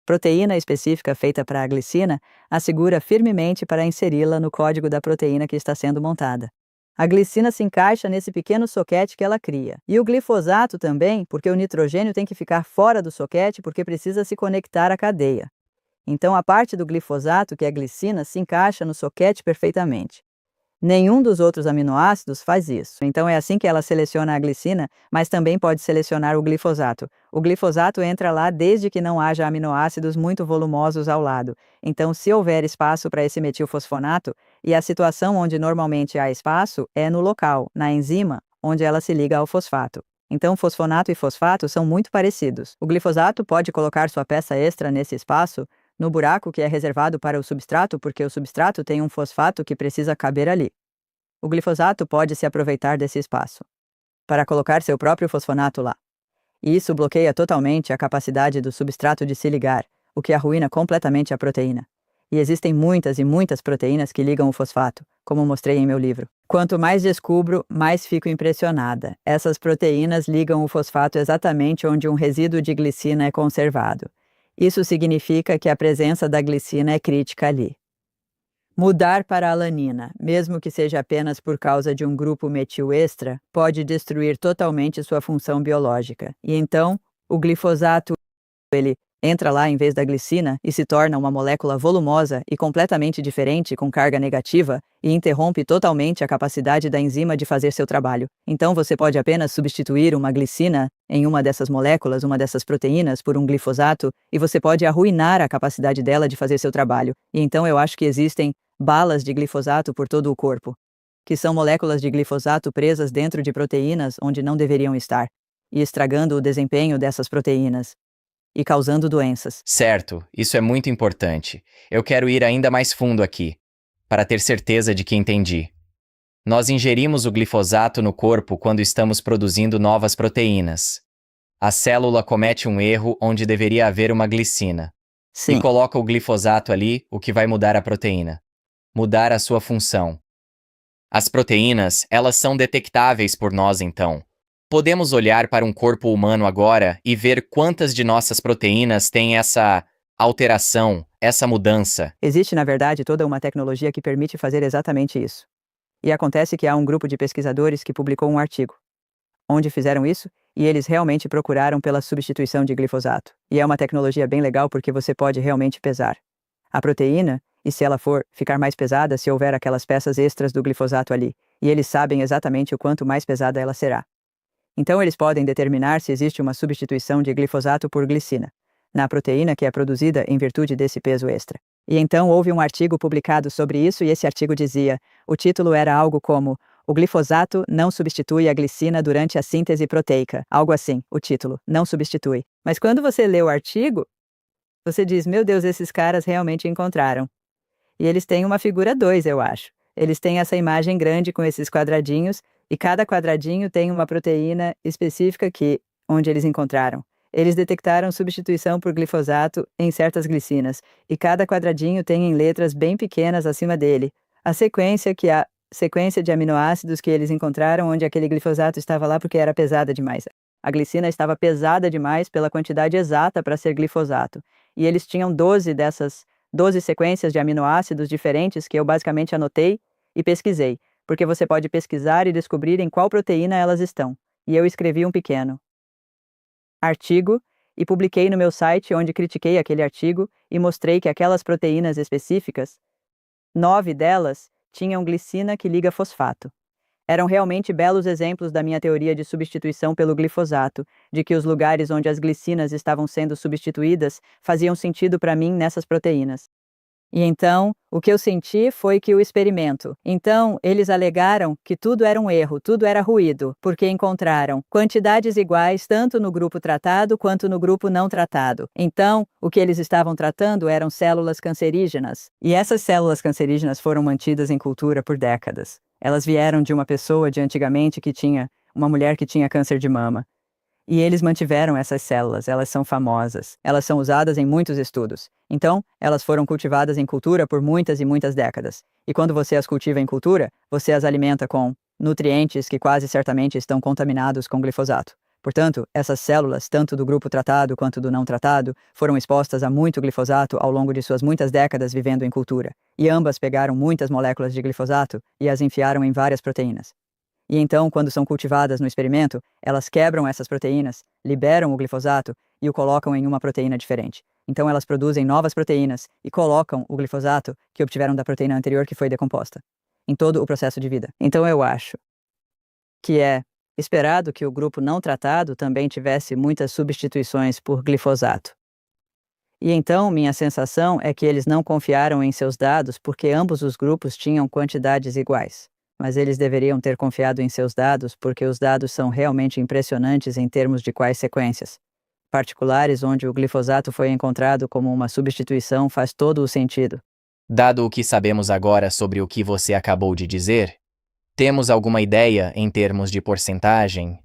proteína específica feita para a glicina assegura firmemente para inseri-la no código da proteína que está sendo montada. A glicina se encaixa nesse pequeno soquete que ela cria. E o glifosato também, porque o nitrogênio tem que ficar fora do soquete porque precisa se conectar à cadeia. Então a parte do glifosato, que é a glicina, se encaixa no soquete perfeitamente. Nenhum dos outros aminoácidos faz isso. Então é assim que ela seleciona a glicina, mas também pode selecionar o glifosato. O glifosato entra lá desde que não haja aminoácidos muito volumosos ao lado. Então, se houver espaço para esse metilfosfonato, e a situação onde normalmente há espaço é no local, na enzima, onde ela se liga ao fosfato. Então, fosfonato e fosfato são muito parecidos. O glifosato pode colocar sua peça extra nesse espaço, no buraco que é reservado para o substrato, porque o substrato tem um fosfato que precisa caber ali. O glifosato pode se aproveitar desse espaço para colocar seu próprio fosfonato lá. E isso bloqueia totalmente a capacidade do substrato de se ligar, o que arruína completamente a proteína. E existem muitas e muitas proteínas que ligam o fosfato, como mostrei em meu livro. Quanto mais descubro, mais fico impressionada. Essas proteínas ligam o fosfato exatamente onde um resíduo de glicina é conservado. Isso significa que a presença da glicina é crítica ali. Mudar para a alanina, mesmo que seja apenas por causa de um grupo metil extra, pode destruir totalmente sua função biológica. E então, o glifosato, ele entra lá em vez da glicina e se torna uma molécula volumosa e completamente diferente com carga negativa e interrompe totalmente a capacidade da enzima de fazer seu trabalho. Então você pode apenas substituir uma glicina em uma dessas moléculas, uma dessas proteínas, por um glifosato e você pode arruinar a capacidade dela de fazer seu trabalho. E então eu acho que existem balas de glifosato por todo o corpo, que são moléculas de glifosato presas dentro de proteínas onde não deveriam estar, e estragando o desempenho dessas proteínas e causando doenças. Certo, isso é muito importante. Eu quero ir ainda mais fundo aqui, para ter certeza de que entendi. Nós ingerimos o glifosato no corpo quando estamos produzindo novas proteínas. A célula comete um erro onde deveria haver uma glicina. Sim. E coloca o glifosato ali, o que vai mudar a proteína. Mudar a sua função. As proteínas, elas são detectáveis por nós então. Podemos olhar para um corpo humano agora e ver quantas de nossas proteínas têm essa alteração, essa mudança. Existe, na verdade, toda uma tecnologia que permite fazer exatamente isso. E acontece que há um grupo de pesquisadores que publicou um artigo onde fizeram isso e eles realmente procuraram pela substituição de glifosato. E é uma tecnologia bem legal porque você pode realmente pesar a proteína e se ela for ficar mais pesada se houver aquelas peças extras do glifosato ali. E eles sabem exatamente o quanto mais pesada ela será. Então eles podem determinar se existe uma substituição de glifosato por glicina na proteína que é produzida em virtude desse peso extra. E então houve um artigo publicado sobre isso e esse artigo dizia, o título era algo como o glifosato não substitui a glicina durante a síntese proteica. Algo assim, o título, não substitui. Mas quando você lê o artigo, você diz, meu Deus, esses caras realmente encontraram. E eles têm uma figura 2, eu acho. Eles têm essa imagem grande com esses quadradinhos e cada quadradinho tem uma proteína específica onde eles encontraram. Eles detectaram substituição por glifosato em certas glicinas, e cada quadradinho tem em letras bem pequenas acima dele a sequência de aminoácidos que eles encontraram onde aquele glifosato estava lá porque era pesada demais. A glicina estava pesada demais pela quantidade exata para ser glifosato. E eles tinham 12 sequências de aminoácidos diferentes que eu basicamente anotei e pesquisei, porque você pode pesquisar e descobrir em qual proteína elas estão. E eu escrevi um pequeno artigo e publiquei no meu site onde critiquei aquele artigo e mostrei que aquelas proteínas específicas, 9 delas, tinham glicina que liga fosfato. Eram realmente belos exemplos da minha teoria de substituição pelo glifosato, de que os lugares onde as glicinas estavam sendo substituídas faziam sentido para mim nessas proteínas. E então, o que eu senti foi que o experimento. Então, eles alegaram que tudo era um erro, tudo era ruído, porque encontraram quantidades iguais tanto no grupo tratado quanto no grupo não tratado. Então, o que eles estavam tratando eram células cancerígenas. E essas células cancerígenas foram mantidas em cultura por décadas. Elas vieram de uma pessoa de antigamente uma mulher que tinha câncer de mama. E eles mantiveram essas células, elas são famosas, elas são usadas em muitos estudos. Então, elas foram cultivadas em cultura por muitas e muitas décadas. E quando você as cultiva em cultura, você as alimenta com nutrientes que quase certamente estão contaminados com glifosato. Portanto, essas células, tanto do grupo tratado quanto do não tratado, foram expostas a muito glifosato ao longo de suas muitas décadas vivendo em cultura. E ambas pegaram muitas moléculas de glifosato e as enfiaram em várias proteínas. E então, quando são cultivadas no experimento, elas quebram essas proteínas, liberam o glifosato e o colocam em uma proteína diferente. Então, elas produzem novas proteínas e colocam o glifosato que obtiveram da proteína anterior que foi decomposta, em todo o processo de vida. Então, eu acho que é esperado que o grupo não tratado também tivesse muitas substituições por glifosato. E então, minha sensação é que eles não confiaram em seus dados porque ambos os grupos tinham quantidades iguais. Mas eles deveriam ter confiado em seus dados porque os dados são realmente impressionantes em termos de quais sequências. Particulares onde o glifosato foi encontrado como uma substituição faz todo o sentido. Dado o que sabemos agora sobre o que você acabou de dizer, temos alguma ideia, em termos de porcentagem,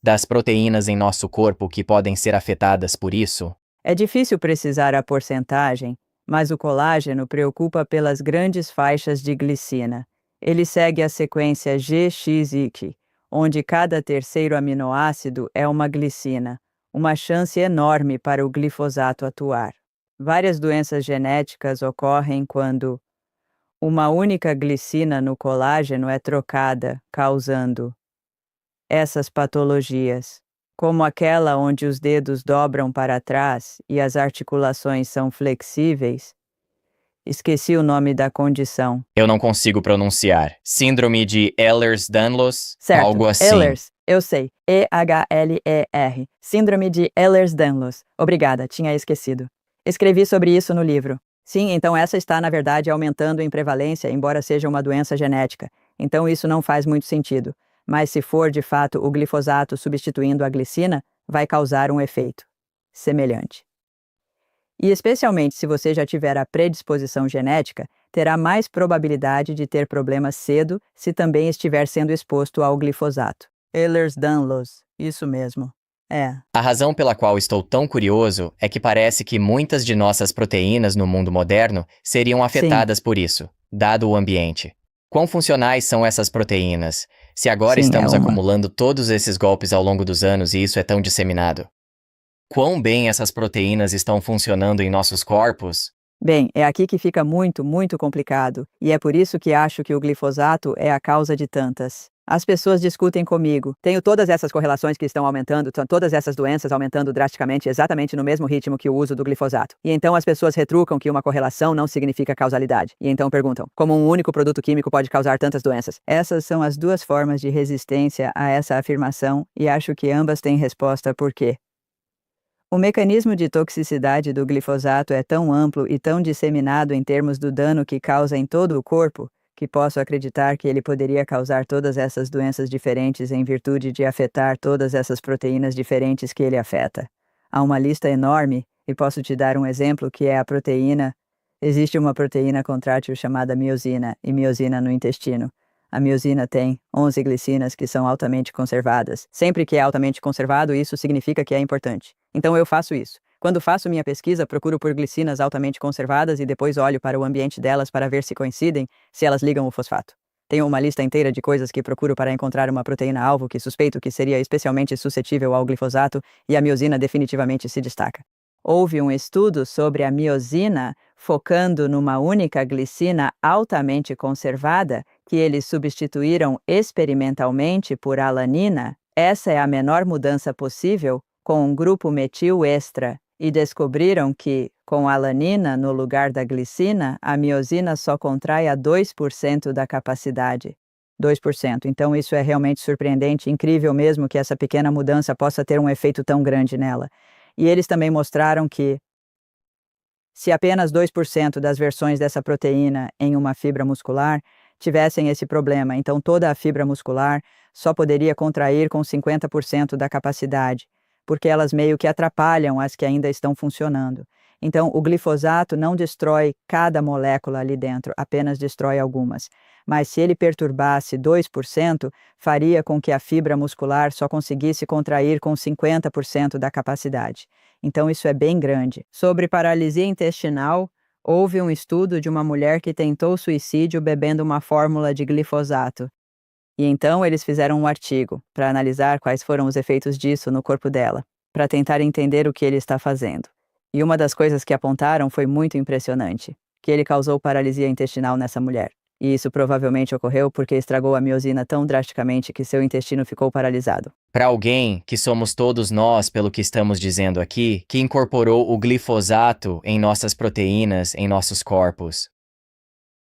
das proteínas em nosso corpo que podem ser afetadas por isso? É difícil precisar a porcentagem, mas o colágeno preocupa pelas grandes faixas de glicina. Ele segue a sequência GXIC, onde cada terceiro aminoácido é uma glicina, uma chance enorme para o glifosato atuar. Várias doenças genéticas ocorrem quando uma única glicina no colágeno é trocada, causando essas patologias, como aquela onde os dedos dobram para trás e as articulações são flexíveis. Esqueci o nome da condição. Eu não consigo pronunciar. Síndrome de Ehlers-Danlos? Certo, Algo assim. Ehlers, eu sei. Ehler. Síndrome de Ehlers-Danlos. Obrigada, tinha esquecido. Escrevi sobre isso no livro. Sim, então essa está, na verdade, aumentando em prevalência, embora seja uma doença genética. Então isso não faz muito sentido. Mas se for, de fato, o glifosato substituindo a glicina, vai causar um efeito semelhante. E especialmente se você já tiver a predisposição genética, terá mais probabilidade de ter problemas cedo se também estiver sendo exposto ao glifosato. Ehlers-Danlos, isso mesmo. A razão pela qual estou tão curioso é que parece que muitas de nossas proteínas no mundo moderno seriam afetadas por isso, dado o ambiente. Quão funcionais são essas proteínas, se agora Sim, estamos é uma. acumulando todos esses golpes ao longo dos anos e isso é tão disseminado? Quão bem essas proteínas estão funcionando em nossos corpos? Bem, é aqui que fica muito, muito complicado, e é por isso que acho que o glifosato é a causa de tantas. As pessoas discutem comigo. Tenho todas essas correlações que estão aumentando, todas essas doenças aumentando drasticamente, exatamente no mesmo ritmo que o uso do glifosato. E então as pessoas retrucam que uma correlação não significa causalidade. E então perguntam, como um único produto químico pode causar tantas doenças? Essas são as duas formas de resistência a essa afirmação, e acho que ambas têm resposta por quê. O mecanismo de toxicidade do glifosato é tão amplo e tão disseminado em termos do dano que causa em todo o corpo, que posso acreditar que ele poderia causar todas essas doenças diferentes em virtude de afetar todas essas proteínas diferentes que ele afeta. Há uma lista enorme, e posso te dar um exemplo que é a proteína. Existe uma proteína contrátil chamada miosina, e miosina no intestino. A miosina tem 11 glicinas que são altamente conservadas. Sempre que é altamente conservado, isso significa que é importante. Então eu faço isso. Quando faço minha pesquisa, procuro por glicinas altamente conservadas e depois olho para o ambiente delas para ver se coincidem, se elas ligam o fosfato. Tenho uma lista inteira de coisas que procuro para encontrar uma proteína-alvo que suspeito que seria especialmente suscetível ao glifosato, e a miosina definitivamente se destaca. Houve um estudo sobre a miosina focando numa única glicina altamente conservada que eles substituíram experimentalmente por alanina. Essa é a menor mudança possível com um grupo metil extra, e descobriram que, com alanina no lugar da glicina, a miosina só contrai a 2% da capacidade. 2%. Então isso é realmente surpreendente, incrível mesmo que essa pequena mudança possa ter um efeito tão grande nela. E eles também mostraram que, se apenas 2% das versões dessa proteína em uma fibra muscular tivessem esse problema, então toda a fibra muscular só poderia contrair com 50% da capacidade, porque elas meio que atrapalham as que ainda estão funcionando. Então, o glifosato não destrói cada molécula ali dentro, apenas destrói algumas. Mas se ele perturbasse 2%, faria com que a fibra muscular só conseguisse contrair com 50% da capacidade. Então, isso é bem grande. Sobre paralisia intestinal, houve um estudo de uma mulher que tentou suicídio bebendo uma fórmula de glifosato. E então eles fizeram um artigo para analisar quais foram os efeitos disso no corpo dela, para tentar entender o que ele está fazendo. E uma das coisas que apontaram foi muito impressionante, que ele causou paralisia intestinal nessa mulher. E isso provavelmente ocorreu porque estragou a miosina tão drasticamente que seu intestino ficou paralisado. Para alguém, que somos todos nós pelo que estamos dizendo aqui, que incorporou o glifosato em nossas proteínas, em nossos corpos.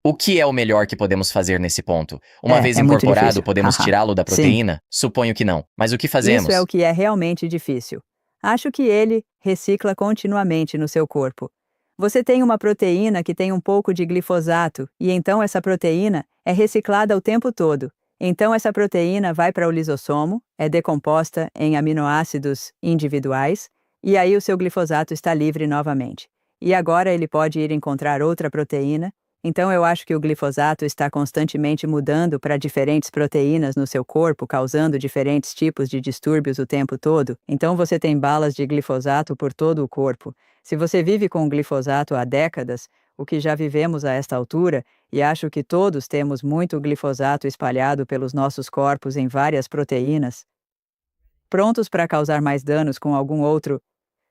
O que é o melhor que podemos fazer nesse ponto? Uma vez muito incorporado, difícil. podemos tirá-lo da Sim. proteína? Suponho que não. Mas o que fazemos? Isso é o que é realmente difícil. Acho que ele recicla continuamente no seu corpo. Você tem uma proteína que tem um pouco de glifosato, e então essa proteína é reciclada o tempo todo. Então essa proteína vai para o lisossomo, é decomposta em aminoácidos individuais, e aí o seu glifosato está livre novamente. E agora ele pode ir encontrar outra proteína. Então eu acho que o glifosato está constantemente mudando para diferentes proteínas no seu corpo, causando diferentes tipos de distúrbios o tempo todo. Então você tem balas de glifosato por todo o corpo. Se você vive com o glifosato há décadas, o que já vivemos a esta altura, e acho que todos temos muito glifosato espalhado pelos nossos corpos em várias proteínas, prontos para causar mais danos com algum outro.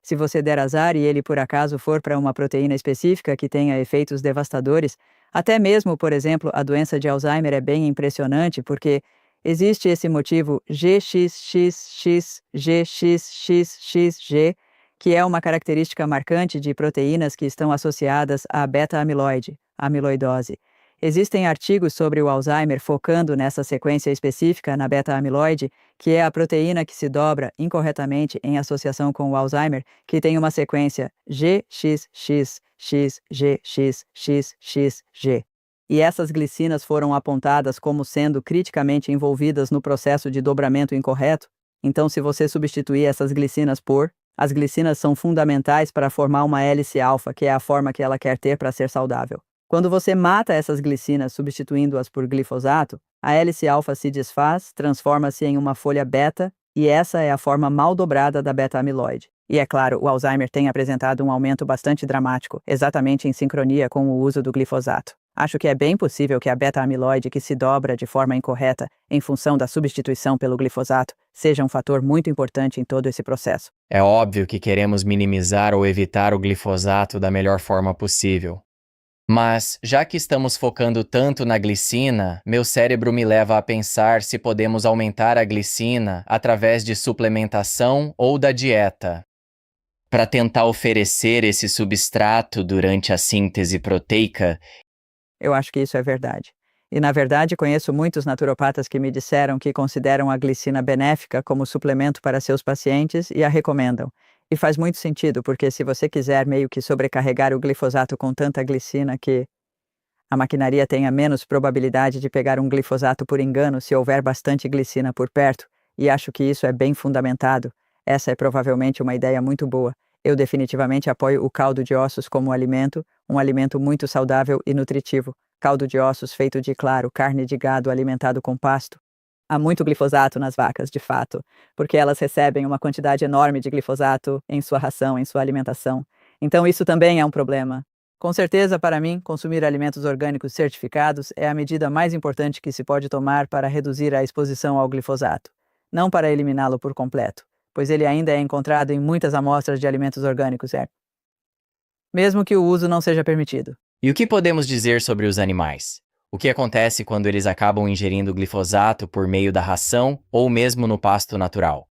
Se você der azar e ele por acaso for para uma proteína específica que tenha efeitos devastadores, até mesmo, por exemplo, a doença de Alzheimer é bem impressionante porque existe esse motivo GXXXGXXXG, que é uma característica marcante de proteínas que estão associadas à beta-amiloide, amiloidose. Existem artigos sobre o Alzheimer focando nessa sequência específica na beta-amiloide, que é a proteína que se dobra incorretamente em associação com o Alzheimer, que tem uma sequência GXXXGXXXG. E essas glicinas foram apontadas como sendo criticamente envolvidas no processo de dobramento incorreto. Então, se você substituir essas glicinas por... As glicinas são fundamentais para formar uma hélice alfa, que é a forma que ela quer ter para ser saudável. Quando você mata essas glicinas substituindo-as por glifosato, a hélice alfa se desfaz, transforma-se em uma folha beta, e essa é a forma mal dobrada da beta-amiloide. E é claro, o Alzheimer tem apresentado um aumento bastante dramático, exatamente em sincronia com o uso do glifosato. Acho que é bem possível que a beta-amiloide que se dobra de forma incorreta em função da substituição pelo glifosato seja um fator muito importante em todo esse processo. É óbvio que queremos minimizar ou evitar o glifosato da melhor forma possível. Mas, já que estamos focando tanto na glicina, meu cérebro me leva a pensar se podemos aumentar a glicina através de suplementação ou da dieta, para tentar oferecer esse substrato durante a síntese proteica. Eu acho que isso é verdade. E, na verdade, conheço muitos naturopatas que me disseram que consideram a glicina benéfica como suplemento para seus pacientes e a recomendam. E faz muito sentido, porque se você quiser meio que sobrecarregar o glifosato com tanta glicina que a maquinaria tenha menos probabilidade de pegar um glifosato por engano se houver bastante glicina por perto, e acho que isso é bem fundamentado, essa é provavelmente uma ideia muito boa. Eu definitivamente apoio o caldo de ossos como alimento, um alimento muito saudável e nutritivo. Caldo de ossos feito de, claro, carne de gado alimentado com pasto. Há muito glifosato nas vacas, de fato, porque elas recebem uma quantidade enorme de glifosato em sua ração, em sua alimentação. Então isso também é um problema. Com certeza, para mim, consumir alimentos orgânicos certificados é a medida mais importante que se pode tomar para reduzir a exposição ao glifosato, não para eliminá-lo por completo, pois ele ainda é encontrado em muitas amostras de alimentos orgânicos, mesmo que o uso não seja permitido. E o que podemos dizer sobre os animais? O que acontece quando eles acabam ingerindo glifosato por meio da ração ou mesmo no pasto natural?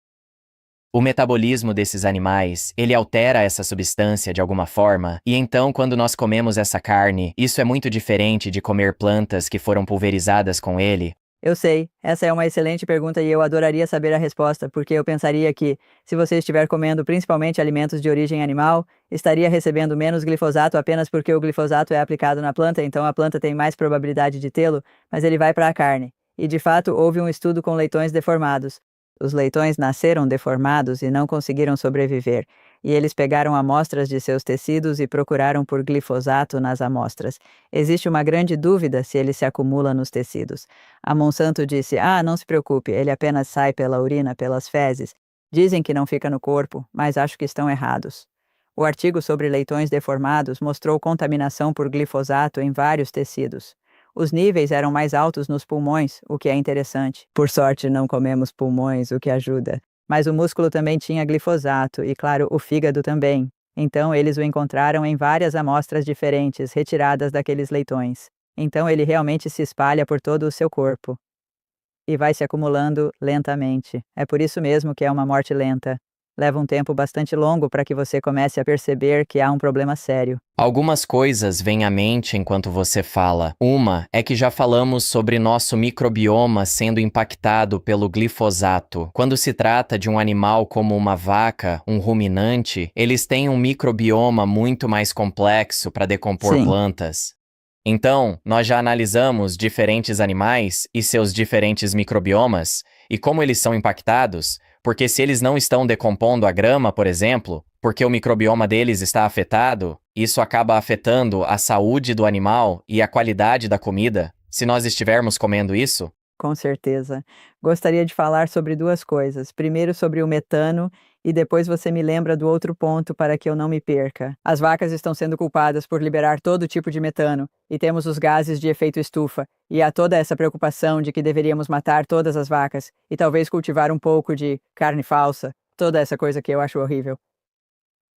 O metabolismo desses animais, ele altera essa substância de alguma forma, e então quando nós comemos essa carne, isso é muito diferente de comer plantas que foram pulverizadas com ele? Eu sei, essa é uma excelente pergunta e eu adoraria saber a resposta, porque eu pensaria que, se você estiver comendo principalmente alimentos de origem animal, estaria recebendo menos glifosato apenas porque o glifosato é aplicado na planta, então a planta tem mais probabilidade de tê-lo, mas ele vai para a carne. E de fato, houve um estudo com leitões deformados. Os leitões nasceram deformados e não conseguiram sobreviver, e eles pegaram amostras de seus tecidos e procuraram por glifosato nas amostras. Existe uma grande dúvida se ele se acumula nos tecidos. A Monsanto disse, não se preocupe, ele apenas sai pela urina, pelas fezes. Dizem que não fica no corpo, mas acho que estão errados. O artigo sobre leitões deformados mostrou contaminação por glifosato em vários tecidos. Os níveis eram mais altos nos pulmões, o que é interessante. Por sorte, não comemos pulmões, o que ajuda. Mas o músculo também tinha glifosato e, claro, o fígado também. Então, eles o encontraram em várias amostras diferentes, retiradas daqueles leitões. Então, ele realmente se espalha por todo o seu corpo. E vai se acumulando lentamente. É por isso mesmo que é uma morte lenta. Leva um tempo bastante longo para que você comece a perceber que há um problema sério. Algumas coisas vêm à mente enquanto você fala. Uma é que já falamos sobre nosso microbioma sendo impactado pelo glifosato. Quando se trata de um animal como uma vaca, um ruminante, eles têm um microbioma muito mais complexo para decompor Sim. plantas. Então, nós já analisamos diferentes animais e seus diferentes microbiomas e como eles são impactados, porque se eles não estão decompondo a grama, por exemplo, porque o microbioma deles está afetado, isso acaba afetando a saúde do animal e a qualidade da comida, se nós estivermos comendo isso. Com certeza. Gostaria de falar sobre duas coisas. Primeiro, sobre o metano E depois você me lembra do outro ponto para que eu não me perca. As vacas estão sendo culpadas por liberar todo tipo de metano, e temos os gases de efeito estufa, e há toda essa preocupação de que deveríamos matar todas as vacas, e talvez cultivar um pouco de carne falsa, toda essa coisa que eu acho horrível.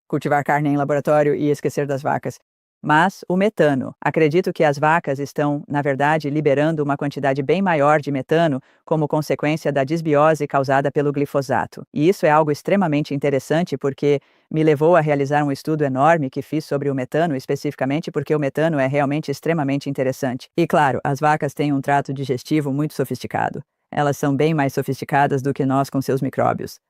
Cultivar carne em laboratório e esquecer das vacas. Mas o metano. Acredito que as vacas estão, na verdade, liberando uma quantidade bem maior de metano como consequência da disbiose causada pelo glifosato. E isso é algo extremamente interessante porque me levou a realizar um estudo enorme que fiz sobre o metano, especificamente porque o metano é realmente extremamente interessante. E claro, as vacas têm um trato digestivo muito sofisticado. Elas são bem mais sofisticadas do que nós com seus micróbios.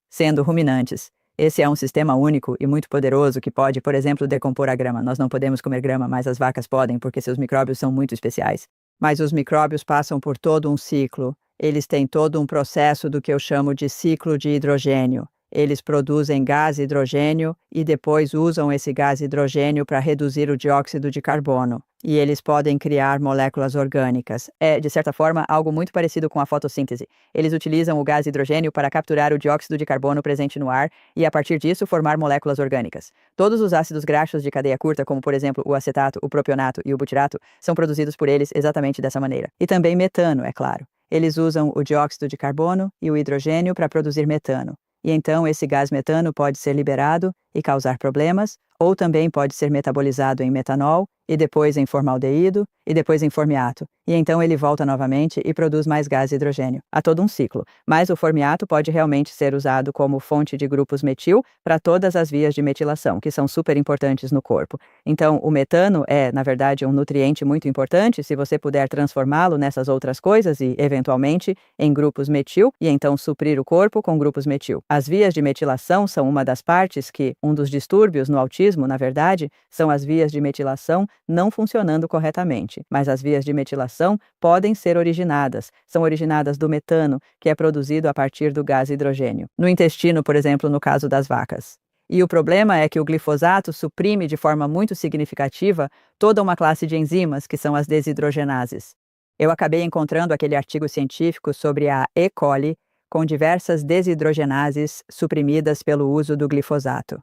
Sendo ruminantes. Esse é um sistema único e muito poderoso que pode, por exemplo, decompor a grama. Nós não podemos comer grama, mas as vacas podem porque seus micróbios são muito especiais. Mas os micróbios passam por todo um ciclo. Eles têm todo um processo do que eu chamo de ciclo de hidrogênio. Eles produzem gás hidrogênio e depois usam esse gás hidrogênio para reduzir o dióxido de carbono. E eles podem criar moléculas orgânicas. É, de certa forma, algo muito parecido com a fotossíntese. Eles utilizam o gás hidrogênio para capturar o dióxido de carbono presente no ar e, a partir disso, formar moléculas orgânicas. Todos os ácidos graxos de cadeia curta, como por exemplo o acetato, o propionato e o butirato, são produzidos por eles exatamente dessa maneira. E também metano, é claro. Eles usam o dióxido de carbono e o hidrogênio para produzir metano. E então esse gás metano pode ser liberado e causar problemas, ou também pode ser metabolizado em metanol, e depois em formaldeído, e depois em formiato. E então ele volta novamente e produz mais gás hidrogênio. Há todo um ciclo. Mas o formiato pode realmente ser usado como fonte de grupos metil para todas as vias de metilação, que são super importantes no corpo. Então, o metano é, na verdade, um nutriente muito importante se você puder transformá-lo nessas outras coisas e, eventualmente, em grupos metil, e então suprir o corpo com grupos metil. As vias de metilação são uma das partes que, um dos distúrbios no autismo, na verdade, são as vias de metilação não funcionando corretamente, mas as vias de metilação podem ser originadas. São originadas do metano, que é produzido a partir do gás hidrogênio. No intestino, por exemplo, no caso das vacas. E o problema é que o glifosato suprime de forma muito significativa toda uma classe de enzimas, que são as desidrogenases. Eu acabei encontrando aquele artigo científico sobre a E. coli, com diversas desidrogenases suprimidas pelo uso do glifosato.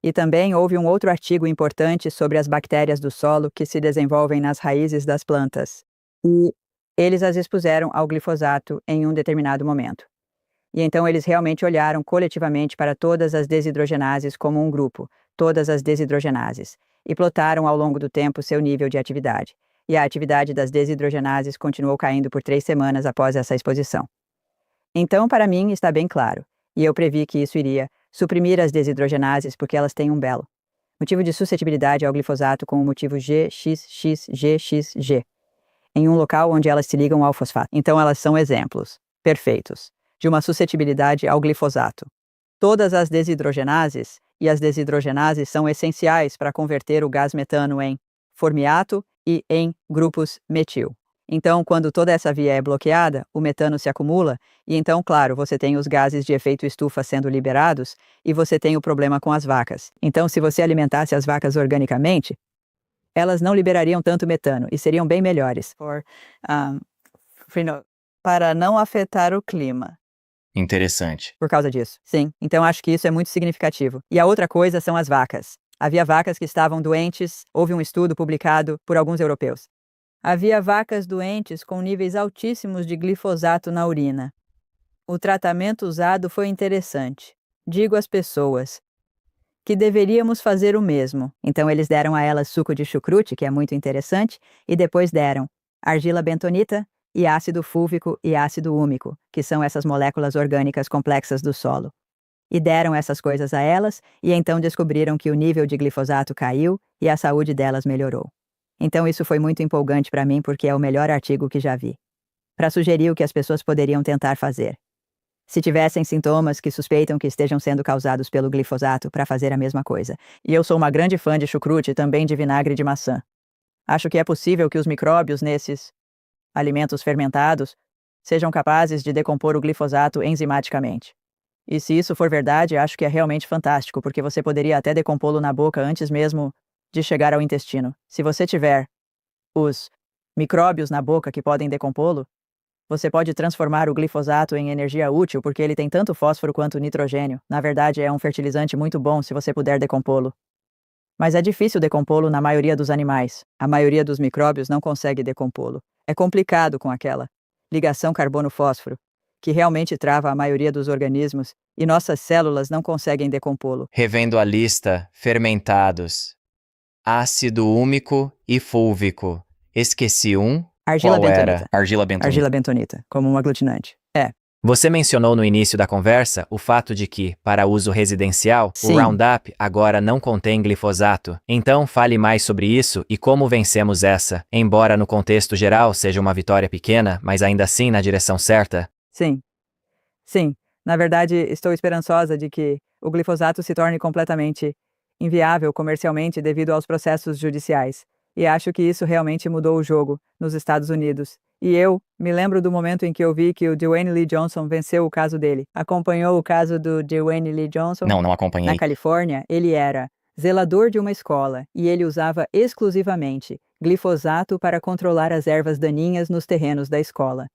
E também houve um outro artigo importante sobre as bactérias do solo que se desenvolvem nas raízes das plantas. E eles as expuseram ao glifosato em um determinado momento. E então eles realmente olharam coletivamente para todas as desidrogenases como um grupo, todas as desidrogenases, e plotaram ao longo do tempo seu nível de atividade. E a atividade das desidrogenases continuou caindo por 3 semanas após essa exposição. Então, para mim, está bem claro, e eu previ que isso iria suprimir as desidrogenases porque elas têm um belo motivo de suscetibilidade ao glifosato com o motivo GXXGXG, em um local onde elas se ligam ao fosfato. Então, elas são exemplos perfeitos de uma suscetibilidade ao glifosato. Todas as desidrogenases, e as desidrogenases são essenciais para converter o gás metano em formiato e em grupos metil. Então, quando toda essa via é bloqueada, o metano se acumula, e então, claro, você tem os gases de efeito estufa sendo liberados, e você tem o problema com as vacas. Então, se você alimentasse as vacas organicamente, elas não liberariam tanto metano, e seriam bem melhores para não afetar o clima. Interessante. Por causa disso. Sim, então acho que isso é muito significativo. E a outra coisa são as vacas. Havia vacas que estavam doentes, houve um estudo publicado por alguns europeus. Havia vacas doentes com níveis altíssimos de glifosato na urina. O tratamento usado foi interessante. Digo às pessoas que deveríamos fazer o mesmo. Então eles deram a elas suco de chucrute, que é muito interessante, e depois deram argila bentonita e ácido fúlvico e ácido úmico, que são essas moléculas orgânicas complexas do solo. E deram essas coisas a elas, e então descobriram que o nível de glifosato caiu e a saúde delas melhorou. Então isso foi muito empolgante para mim porque é o melhor artigo que já vi. Para sugerir o que as pessoas poderiam tentar fazer. Se tivessem sintomas que suspeitam que estejam sendo causados pelo glifosato, para fazer a mesma coisa. E eu sou uma grande fã de chucrute e também de vinagre de maçã. Acho que é possível que os micróbios nesses alimentos fermentados sejam capazes de decompor o glifosato enzimaticamente. E se isso for verdade, acho que é realmente fantástico, porque você poderia até decompô-lo na boca antes mesmo de chegar ao intestino. Se você tiver os micróbios na boca que podem decompô-lo, Você pode transformar o glifosato em energia útil porque ele tem tanto fósforo quanto nitrogênio. Na verdade, é um fertilizante muito bom se você puder decompô-lo. Mas é difícil decompô-lo na maioria dos animais. A maioria dos micróbios não consegue decompô-lo. É complicado com aquela ligação carbono-fósforo, que realmente trava a maioria dos organismos e nossas células não conseguem decompô-lo. Revendo a lista, fermentados. Ácido úmico e fúlvico. Esqueci um. Argila Qual era? bentonita. Argila bentonita. Argila bentonita, como um aglutinante. Você mencionou no início da conversa o fato de que, para uso residencial, Sim. o Roundup agora não contém glifosato. Então, fale mais sobre isso e como vencemos essa, embora no contexto geral seja uma vitória pequena, mas ainda assim na direção certa. Sim. Sim. Na verdade, estou esperançosa de que o glifosato se torne completamente inviável comercialmente devido aos processos judiciais. E acho que isso realmente mudou o jogo nos Estados Unidos. E eu me lembro do momento em que eu vi que o Dwayne Lee Johnson venceu o caso dele. Acompanhou o caso do Dwayne Lee Johnson? Não acompanhei. Na Califórnia, ele era zelador de uma escola e ele usava exclusivamente glifosato para controlar as ervas daninhas nos terrenos da escola.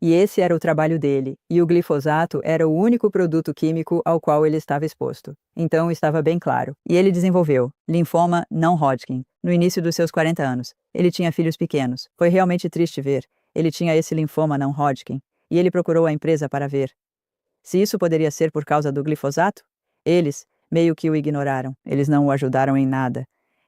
E esse era o trabalho dele, e o glifosato era o único produto químico ao qual ele estava exposto. Então estava bem claro. E ele desenvolveu linfoma não Hodgkin no início dos seus 40 anos. Ele tinha filhos pequenos. Foi realmente triste ver. Ele tinha esse linfoma não Hodgkin, e ele procurou a empresa para ver se isso poderia ser por causa do glifosato. Eles meio que o ignoraram. Eles não o ajudaram em nada.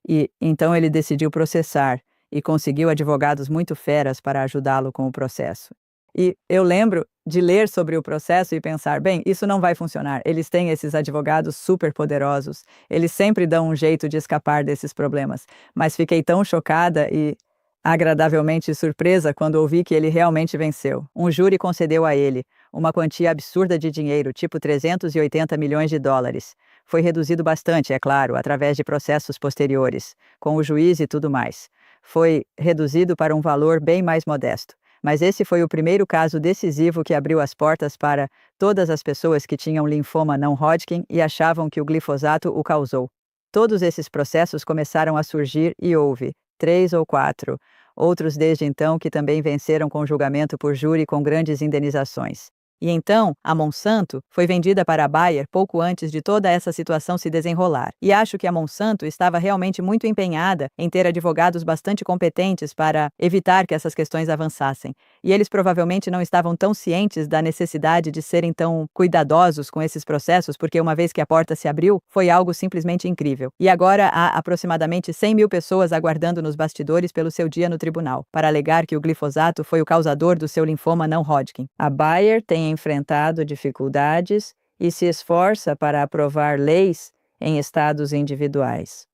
E então ele decidiu processar e conseguiu advogados muito feras para ajudá-lo com o processo. E eu lembro de ler sobre o processo e pensar, bem, isso não vai funcionar. Eles têm esses advogados super poderosos. Eles sempre dão um jeito de escapar desses problemas. Mas fiquei tão chocada e agradavelmente surpresa quando ouvi que ele realmente venceu. Um júri concedeu a ele uma quantia absurda de dinheiro, tipo 380 milhões de dólares. Foi reduzido bastante, é claro, através de processos posteriores, com o juiz e tudo mais. Foi reduzido para um valor bem mais modesto. Mas esse foi o primeiro caso decisivo que abriu as portas para todas as pessoas que tinham linfoma não Hodgkin e achavam que o glifosato o causou. Todos esses processos começaram a surgir e houve 3 ou 4 outros desde então que também venceram com julgamento por júri com grandes indenizações. E então, a Monsanto foi vendida para a Bayer pouco antes de toda essa situação se desenrolar. E acho que a Monsanto estava realmente muito empenhada em ter advogados bastante competentes para evitar que essas questões avançassem. E eles provavelmente não estavam tão cientes da necessidade de serem tão cuidadosos com esses processos, porque uma vez que a porta se abriu, foi algo simplesmente incrível. E agora há aproximadamente 100 mil pessoas aguardando nos bastidores pelo seu dia no tribunal, para alegar que o glifosato foi o causador do seu linfoma não Hodgkin. A Bayer tem enfrentado dificuldades e se esforça para aprovar leis em estados individuais.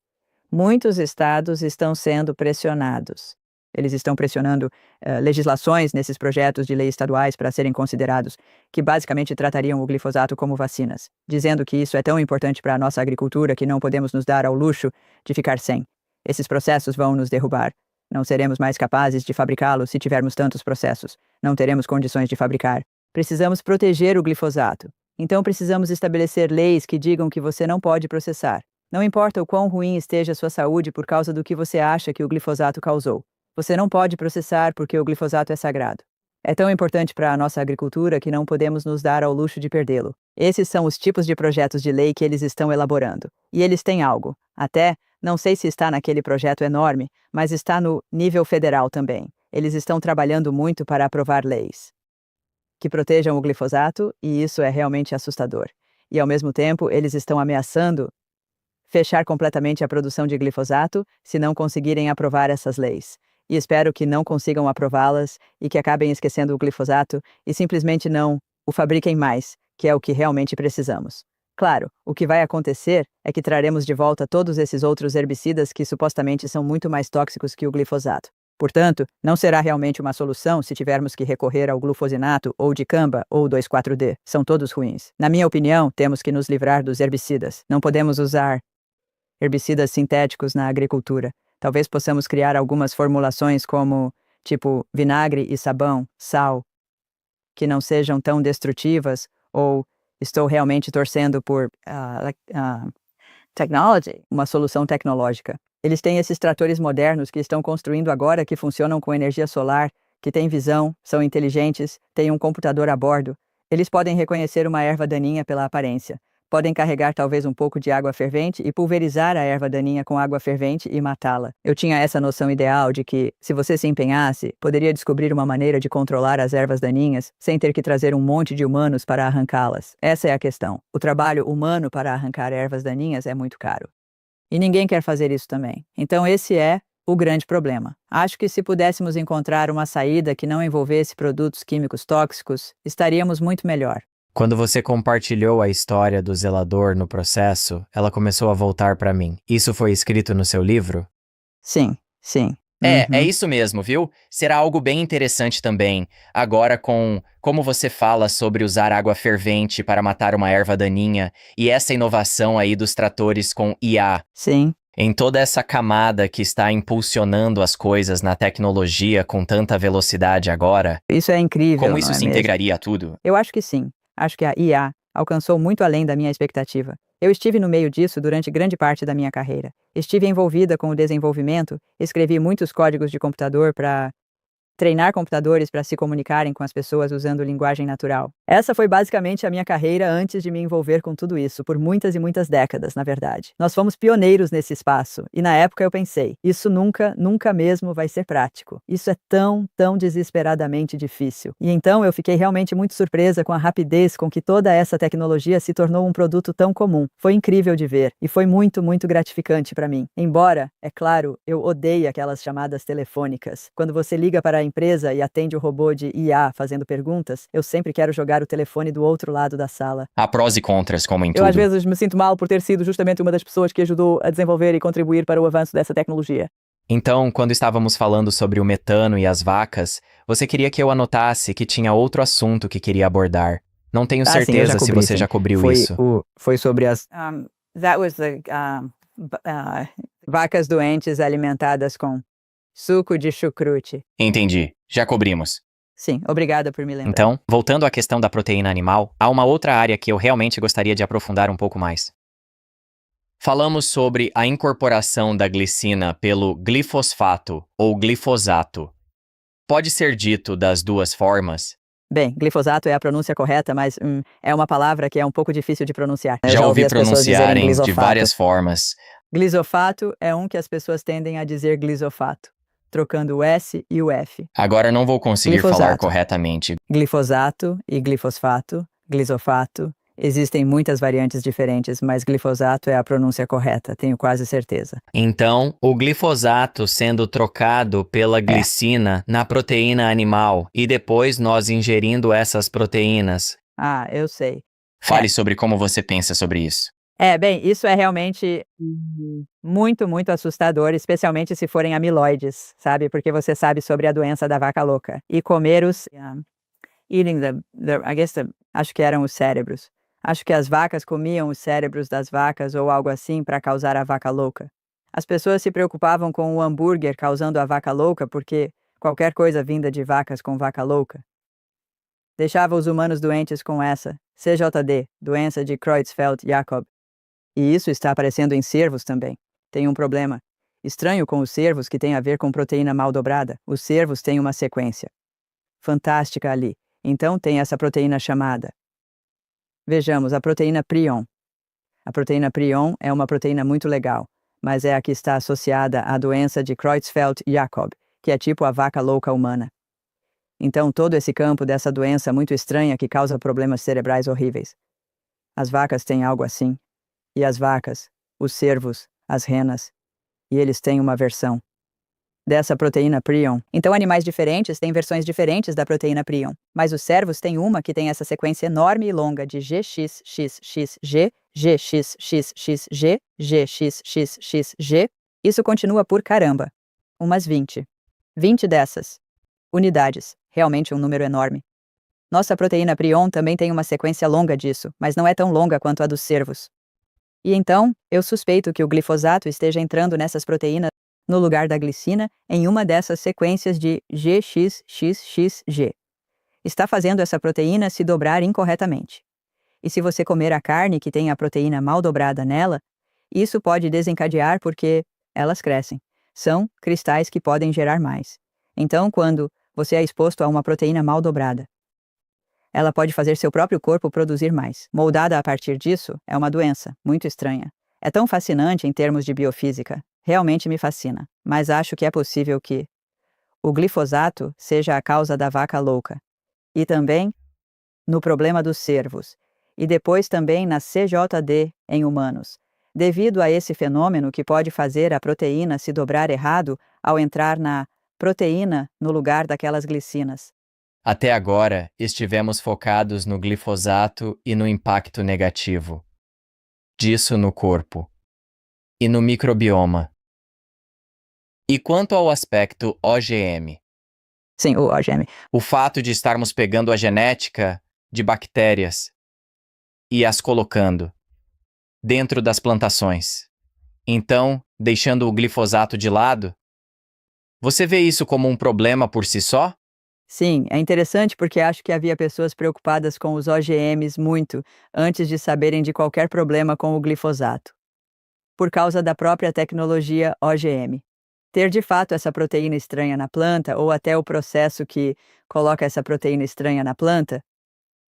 Muitos estados estão sendo pressionados. Eles estão pressionando legislações nesses projetos de lei estaduais para serem considerados, que basicamente tratariam o glifosato como vacinas, dizendo que isso é tão importante para a nossa agricultura que não podemos nos dar ao luxo de ficar sem. Esses processos vão nos derrubar. Não seremos mais capazes de fabricá-los se tivermos tantos processos. Não teremos condições de fabricar. Precisamos proteger o glifosato. Então precisamos estabelecer leis que digam que você não pode processar. Não importa o quão ruim esteja a sua saúde por causa do que você acha que o glifosato causou. Você não pode processar porque o glifosato é sagrado. É tão importante para a nossa agricultura que não podemos nos dar ao luxo de perdê-lo. Esses são os tipos de projetos de lei que eles estão elaborando. E eles têm algo. Até, não sei se está naquele projeto enorme, mas está no nível federal também. Eles estão trabalhando muito para aprovar leis que protejam o glifosato, e isso é realmente assustador. E, ao mesmo tempo, eles estão ameaçando fechar completamente a produção de glifosato se não conseguirem aprovar essas leis. E espero que não consigam aprová-las e que acabem esquecendo o glifosato e simplesmente não o fabriquem mais, que é o que realmente precisamos. Claro, o que vai acontecer é que traremos de volta todos esses outros herbicidas que supostamente são muito mais tóxicos que o glifosato. Portanto, não será realmente uma solução se tivermos que recorrer ao glufosinato ou dicamba ou 2,4-D. São todos ruins. Na minha opinião, temos que nos livrar dos herbicidas. Não podemos usar herbicidas sintéticos na agricultura. Talvez possamos criar algumas formulações como, tipo, vinagre e sabão, sal, que não sejam tão destrutivas, ou estou realmente torcendo por technology, uma solução tecnológica. Eles têm esses tratores modernos que estão construindo agora que funcionam com energia solar, que têm visão, são inteligentes, têm um computador a bordo. Eles podem reconhecer uma erva daninha pela aparência. Podem carregar talvez um pouco de água fervente e pulverizar a erva daninha com água fervente e matá-la. Eu tinha essa noção ideal de que, se você se empenhasse, poderia descobrir uma maneira de controlar as ervas daninhas sem ter que trazer um monte de humanos para arrancá-las. Essa é a questão. O trabalho humano para arrancar ervas daninhas é muito caro. E ninguém quer fazer isso também. Então esse é o grande problema. Acho que se pudéssemos encontrar uma saída que não envolvesse produtos químicos tóxicos, estaríamos muito melhor. Quando você compartilhou a história do zelador no processo, ela começou a voltar para mim. Isso foi escrito no seu livro? Sim, sim. É isso mesmo, viu? Será algo bem interessante também. Agora como você fala sobre usar água fervente para matar uma erva daninha e essa inovação aí dos tratores com IA. Sim. Em toda essa camada que está impulsionando as coisas na tecnologia com tanta velocidade agora, Isso é incrível, como não isso é se mesmo? integraria a tudo? Eu acho que sim. Acho que a IA alcançou muito além da minha expectativa. Eu estive no meio disso durante grande parte da minha carreira. Estive envolvida com o desenvolvimento, escrevi muitos códigos de computador para treinar computadores para se comunicarem com as pessoas usando linguagem natural. Essa foi basicamente a minha carreira antes de me envolver com tudo isso, por muitas e muitas décadas, na verdade. Nós fomos pioneiros nesse espaço, e na época eu pensei, isso nunca mesmo vai ser prático. Isso é tão desesperadamente difícil. E então eu fiquei realmente muito surpresa com a rapidez com que toda essa tecnologia se tornou um produto tão comum. Foi incrível de ver, e foi muito gratificante para mim. Embora, é claro, eu odeie aquelas chamadas telefônicas. Quando você liga para a empresa e atende o robô de IA fazendo perguntas, eu sempre quero jogar o telefone do outro lado da sala. Há prós e contras, como em Eu tudo. às vezes me sinto mal por ter sido justamente uma das pessoas que ajudou a desenvolver e contribuir para o avanço dessa tecnologia. Então, quando estávamos falando sobre o metano e as vacas, você queria que eu anotasse que tinha outro assunto que queria abordar. Não tenho Sim, eu certeza já se cobri, você sim. já cobriu isso. Foi sobre as vacas doentes alimentadas com suco de chucrute. Entendi. Já cobrimos. Sim, obrigada por me lembrar. Então, voltando à questão da proteína animal, há uma outra área que eu realmente gostaria de aprofundar um pouco mais. Falamos sobre a incorporação da glicina pelo glifosfato ou glifosato. Pode ser dito das duas formas? Bem, glifosato é a pronúncia correta, mas é uma palavra que é um pouco difícil de pronunciar. Eu Já ouvi as pessoas dizerem pronunciarem de glisofato. várias formas. Glisofato é um que as pessoas tendem a dizer glisofato, trocando o S e o F. Agora não vou conseguir falar Glifosato. corretamente. Glifosato e glifosfato, glisofato. Existem muitas variantes diferentes, mas glifosato é a pronúncia correta, tenho quase certeza. Então, o glifosato sendo trocado pela glicina na proteína animal e depois nós ingerindo essas proteínas. Ah, eu sei. Fale sobre como você pensa sobre isso. Bem, isso é realmente muito assustador, especialmente se forem amiloides, sabe? Porque você sabe sobre a doença da vaca louca. E comer os... acho que eram os cérebros. Acho que as vacas comiam os cérebros das vacas ou algo assim para causar a vaca louca. As pessoas se preocupavam com o hambúrguer causando a vaca louca porque qualquer coisa vinda de vacas com vaca louca deixava os humanos doentes com essa CJD, doença de Creutzfeldt-Jakob. E isso está aparecendo em cervos também. Tem um problema estranho com os cervos que tem a ver com proteína mal dobrada. Os cervos têm uma sequência fantástica ali. Então tem essa proteína chamada. Vejamos, a proteína prion. A proteína prion é uma proteína muito legal, mas é a que está associada à doença de Creutzfeldt-Jakob, que é tipo a vaca louca humana. Então todo esse campo dessa doença muito estranha que causa problemas cerebrais horríveis. As vacas têm algo assim. E as vacas, os cervos, as renas, e eles têm uma versão dessa proteína prion. Então animais diferentes têm versões diferentes da proteína prion, mas os cervos têm uma que tem essa sequência enorme e longa de GXXXG, GXXXG, GXXXG. Isso continua por caramba. Umas 20. 20 dessas unidades, realmente um número enorme. Nossa proteína prion também tem uma sequência longa disso, mas não é tão longa quanto a dos cervos. E então, eu suspeito que o glifosato esteja entrando nessas proteínas no lugar da glicina em uma dessas sequências de GXXXG. Está fazendo essa proteína se dobrar incorretamente. E se você comer a carne que tem a proteína mal dobrada nela, isso pode desencadear porque elas crescem. São cristais que podem gerar mais. Então, quando você é exposto a uma proteína mal dobrada. Ela pode fazer seu próprio corpo produzir mais. Moldada a partir disso, é uma doença, muito estranha. É tão fascinante em termos de biofísica. Realmente me fascina. Mas acho que é possível que o glifosato seja a causa da vaca louca. E também no problema dos cervos. E depois também na CJD em humanos. Devido a esse fenômeno que pode fazer a proteína se dobrar errado ao entrar na proteína no lugar daquelas glicinas. Até agora, estivemos focados no glifosato e no impacto negativo disso no corpo e no microbioma. E quanto ao aspecto OGM? Sim, o OGM. O fato de estarmos pegando a genética de bactérias e as colocando dentro das plantações. Então, deixando o glifosato de lado? Você vê isso como um problema por si só? Sim, é interessante porque acho que havia pessoas preocupadas com os OGMs muito antes de saberem de qualquer problema com o glifosato. Por causa da própria tecnologia OGM. Ter de fato essa proteína estranha na planta, ou até o processo que coloca essa proteína estranha na planta,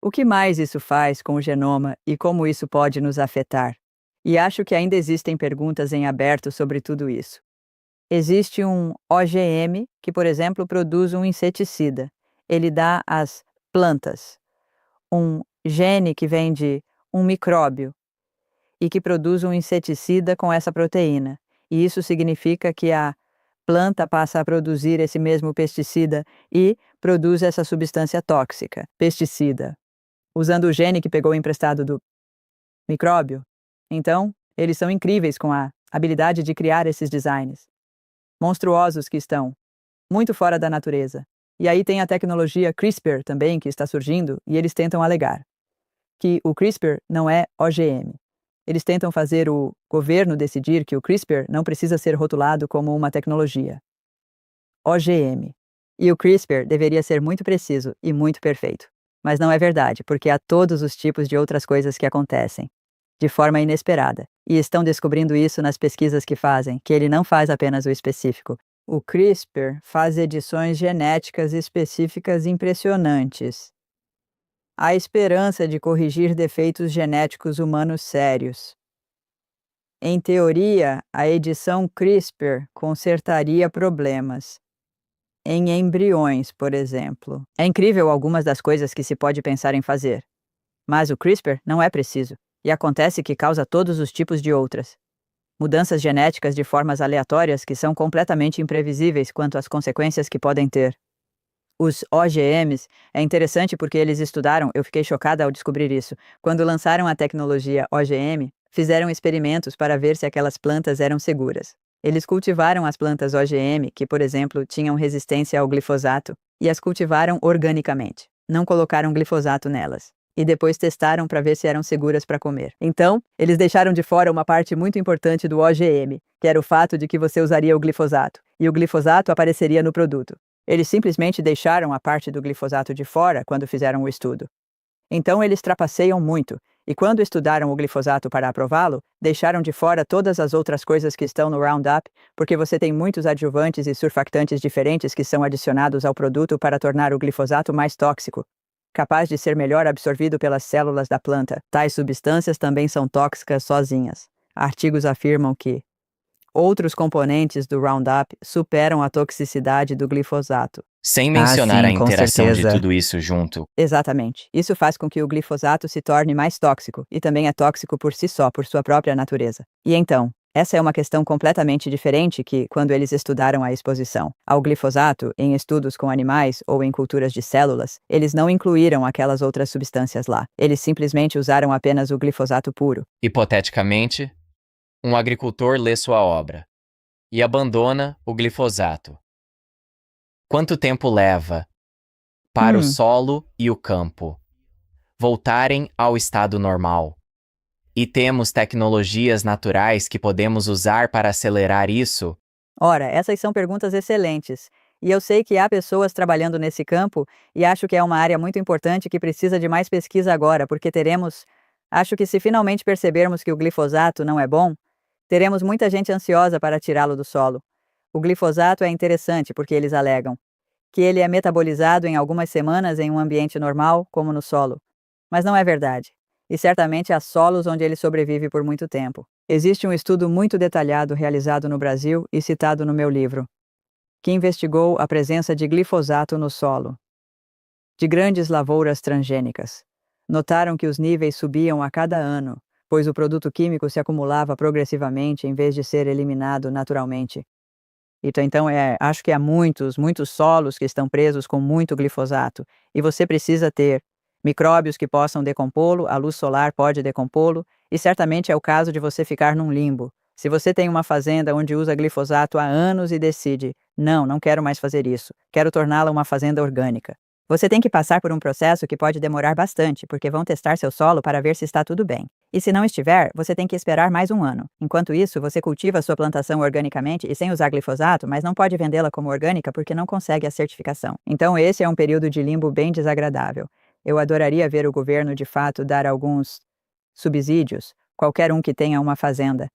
o que mais isso faz com o genoma e como isso pode nos afetar? E acho que ainda existem perguntas em aberto sobre tudo isso. Existe um OGM que, por exemplo, produz um inseticida. Ele dá às plantas um gene que vem de um micróbio e que produz um inseticida com essa proteína. E isso significa que a planta passa a produzir esse mesmo pesticida e produz essa substância tóxica, pesticida, usando o gene que pegou emprestado do micróbio. Então, eles são incríveis com a habilidade de criar esses designs monstruosos que estão muito fora da natureza. E aí tem a tecnologia CRISPR também que está surgindo e eles tentam alegar que o CRISPR não é OGM. Eles tentam fazer o governo decidir que o CRISPR não precisa ser rotulado como uma tecnologia OGM. E o CRISPR deveria ser muito preciso e muito perfeito. Mas não é verdade, porque há todos os tipos de outras coisas que acontecem de forma inesperada, e estão descobrindo isso nas pesquisas que fazem, que ele não faz apenas o específico. O CRISPR faz edições genéticas específicas impressionantes. Há esperança de corrigir defeitos genéticos humanos sérios. Em teoria, a edição CRISPR consertaria problemas. Em embriões, por exemplo. É incrível algumas das coisas que se pode pensar em fazer. Mas o CRISPR não é preciso. E acontece que causa todos os tipos de outras mudanças genéticas de formas aleatórias que são completamente imprevisíveis quanto às consequências que podem ter. Os OGMs é interessante porque eles estudaram, eu fiquei chocada ao descobrir isso. Quando lançaram a tecnologia OGM, fizeram experimentos para ver se aquelas plantas eram seguras. Eles cultivaram as plantas OGM, que, por exemplo, tinham resistência ao glifosato, e as cultivaram organicamente. Não colocaram glifosato nelas. E depois testaram para ver se eram seguras para comer. Então, eles deixaram de fora uma parte muito importante do OGM, que era o fato de que você usaria o glifosato, e o glifosato apareceria no produto. Eles simplesmente deixaram a parte do glifosato de fora quando fizeram o estudo. Então, eles trapaceiam muito, e quando estudaram o glifosato para aprová-lo, deixaram de fora todas as outras coisas que estão no Roundup, porque você tem muitos adjuvantes e surfactantes diferentes que são adicionados ao produto para tornar o glifosato mais tóxico, capaz de ser melhor absorvido pelas células da planta. Tais substâncias também são tóxicas sozinhas. Artigos afirmam que outros componentes do Roundup superam a toxicidade do glifosato. Sem mencionar sim, a com interação de certeza. tudo isso junto. Exatamente. Isso faz com que o glifosato se torne mais tóxico, e também é tóxico por si só, por sua própria natureza. E então, essa é uma questão completamente diferente que, quando eles estudaram a exposição ao glifosato em estudos com animais ou em culturas de células, eles não incluíram aquelas outras substâncias lá. Eles simplesmente usaram apenas o glifosato puro. Hipoteticamente, um agricultor lê sua obra e abandona o glifosato. Quanto tempo leva para o solo e o campo voltarem ao estado normal? E temos tecnologias naturais que podemos usar para acelerar isso? Ora, essas são perguntas excelentes. E eu sei que há pessoas trabalhando nesse campo e acho que é uma área muito importante que precisa de mais pesquisa agora, porque acho que se finalmente percebermos que o glifosato não é bom, teremos muita gente ansiosa para tirá-lo do solo. O glifosato é interessante porque eles alegam que ele é metabolizado em algumas semanas em um ambiente normal, como no solo. Mas não é verdade. E certamente há solos onde ele sobrevive por muito tempo. Existe um estudo muito detalhado realizado no Brasil e citado no meu livro, que investigou a presença de glifosato no solo, de grandes lavouras transgênicas. Notaram que os níveis subiam a cada ano, pois o produto químico se acumulava progressivamente em vez de ser eliminado naturalmente. Então, acho que há muitos solos que estão presos com muito glifosato, e você precisa ter micróbios que possam decompô-lo, a luz solar pode decompô-lo, e certamente é o caso de você ficar num limbo. Se você tem uma fazenda onde usa glifosato há anos e decide, não quero mais fazer isso, quero torná-la uma fazenda orgânica. Você tem que passar por um processo que pode demorar bastante, porque vão testar seu solo para ver se está tudo bem. E se não estiver, você tem que esperar mais um ano. Enquanto isso, você cultiva sua plantação organicamente e sem usar glifosato, mas não pode vendê-la como orgânica porque não consegue a certificação. Então esse é um período de limbo bem desagradável. Eu adoraria ver o governo de fato dar alguns subsídios, qualquer um que tenha uma fazenda,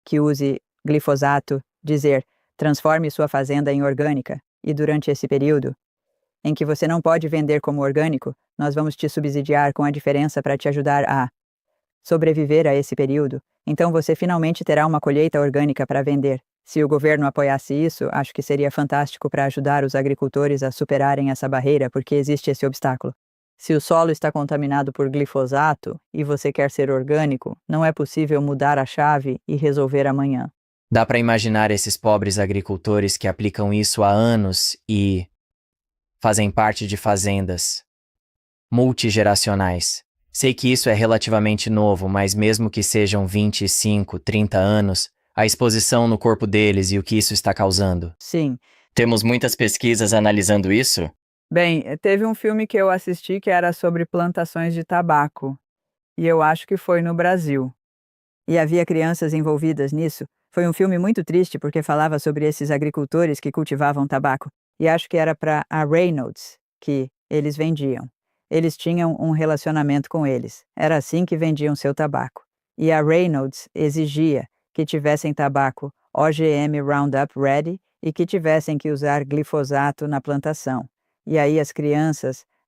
que use glifosato, dizer, transforme sua fazenda em orgânica, e durante esse período, em que você não pode vender como orgânico, nós vamos te subsidiar com a diferença para te ajudar a sobreviver a esse período. Então você finalmente terá uma colheita orgânica para vender. Se o governo apoiasse isso, acho que seria fantástico para ajudar os agricultores a superarem essa barreira, porque existe esse obstáculo. Se o solo está contaminado por glifosato e você quer ser orgânico, não é possível mudar a chave e resolver amanhã. Dá para imaginar esses pobres agricultores que aplicam isso há anos e fazem parte de fazendas multigeracionais. Sei que isso é relativamente novo, mas mesmo que sejam 25, 30 anos, a exposição no corpo deles e o que isso está causando. Sim. Temos muitas pesquisas analisando isso? Bem, teve um filme que eu assisti que era sobre plantações de tabaco, e eu acho que foi no Brasil. E havia crianças envolvidas nisso. Foi um filme muito triste porque falava sobre esses agricultores que cultivavam tabaco. E acho que era para a Reynolds que eles vendiam. Eles tinham um relacionamento com eles. Era assim que vendiam seu tabaco. E a Reynolds exigia que tivessem tabaco OGM Roundup Ready e que tivessem que usar glifosato na plantação. E aí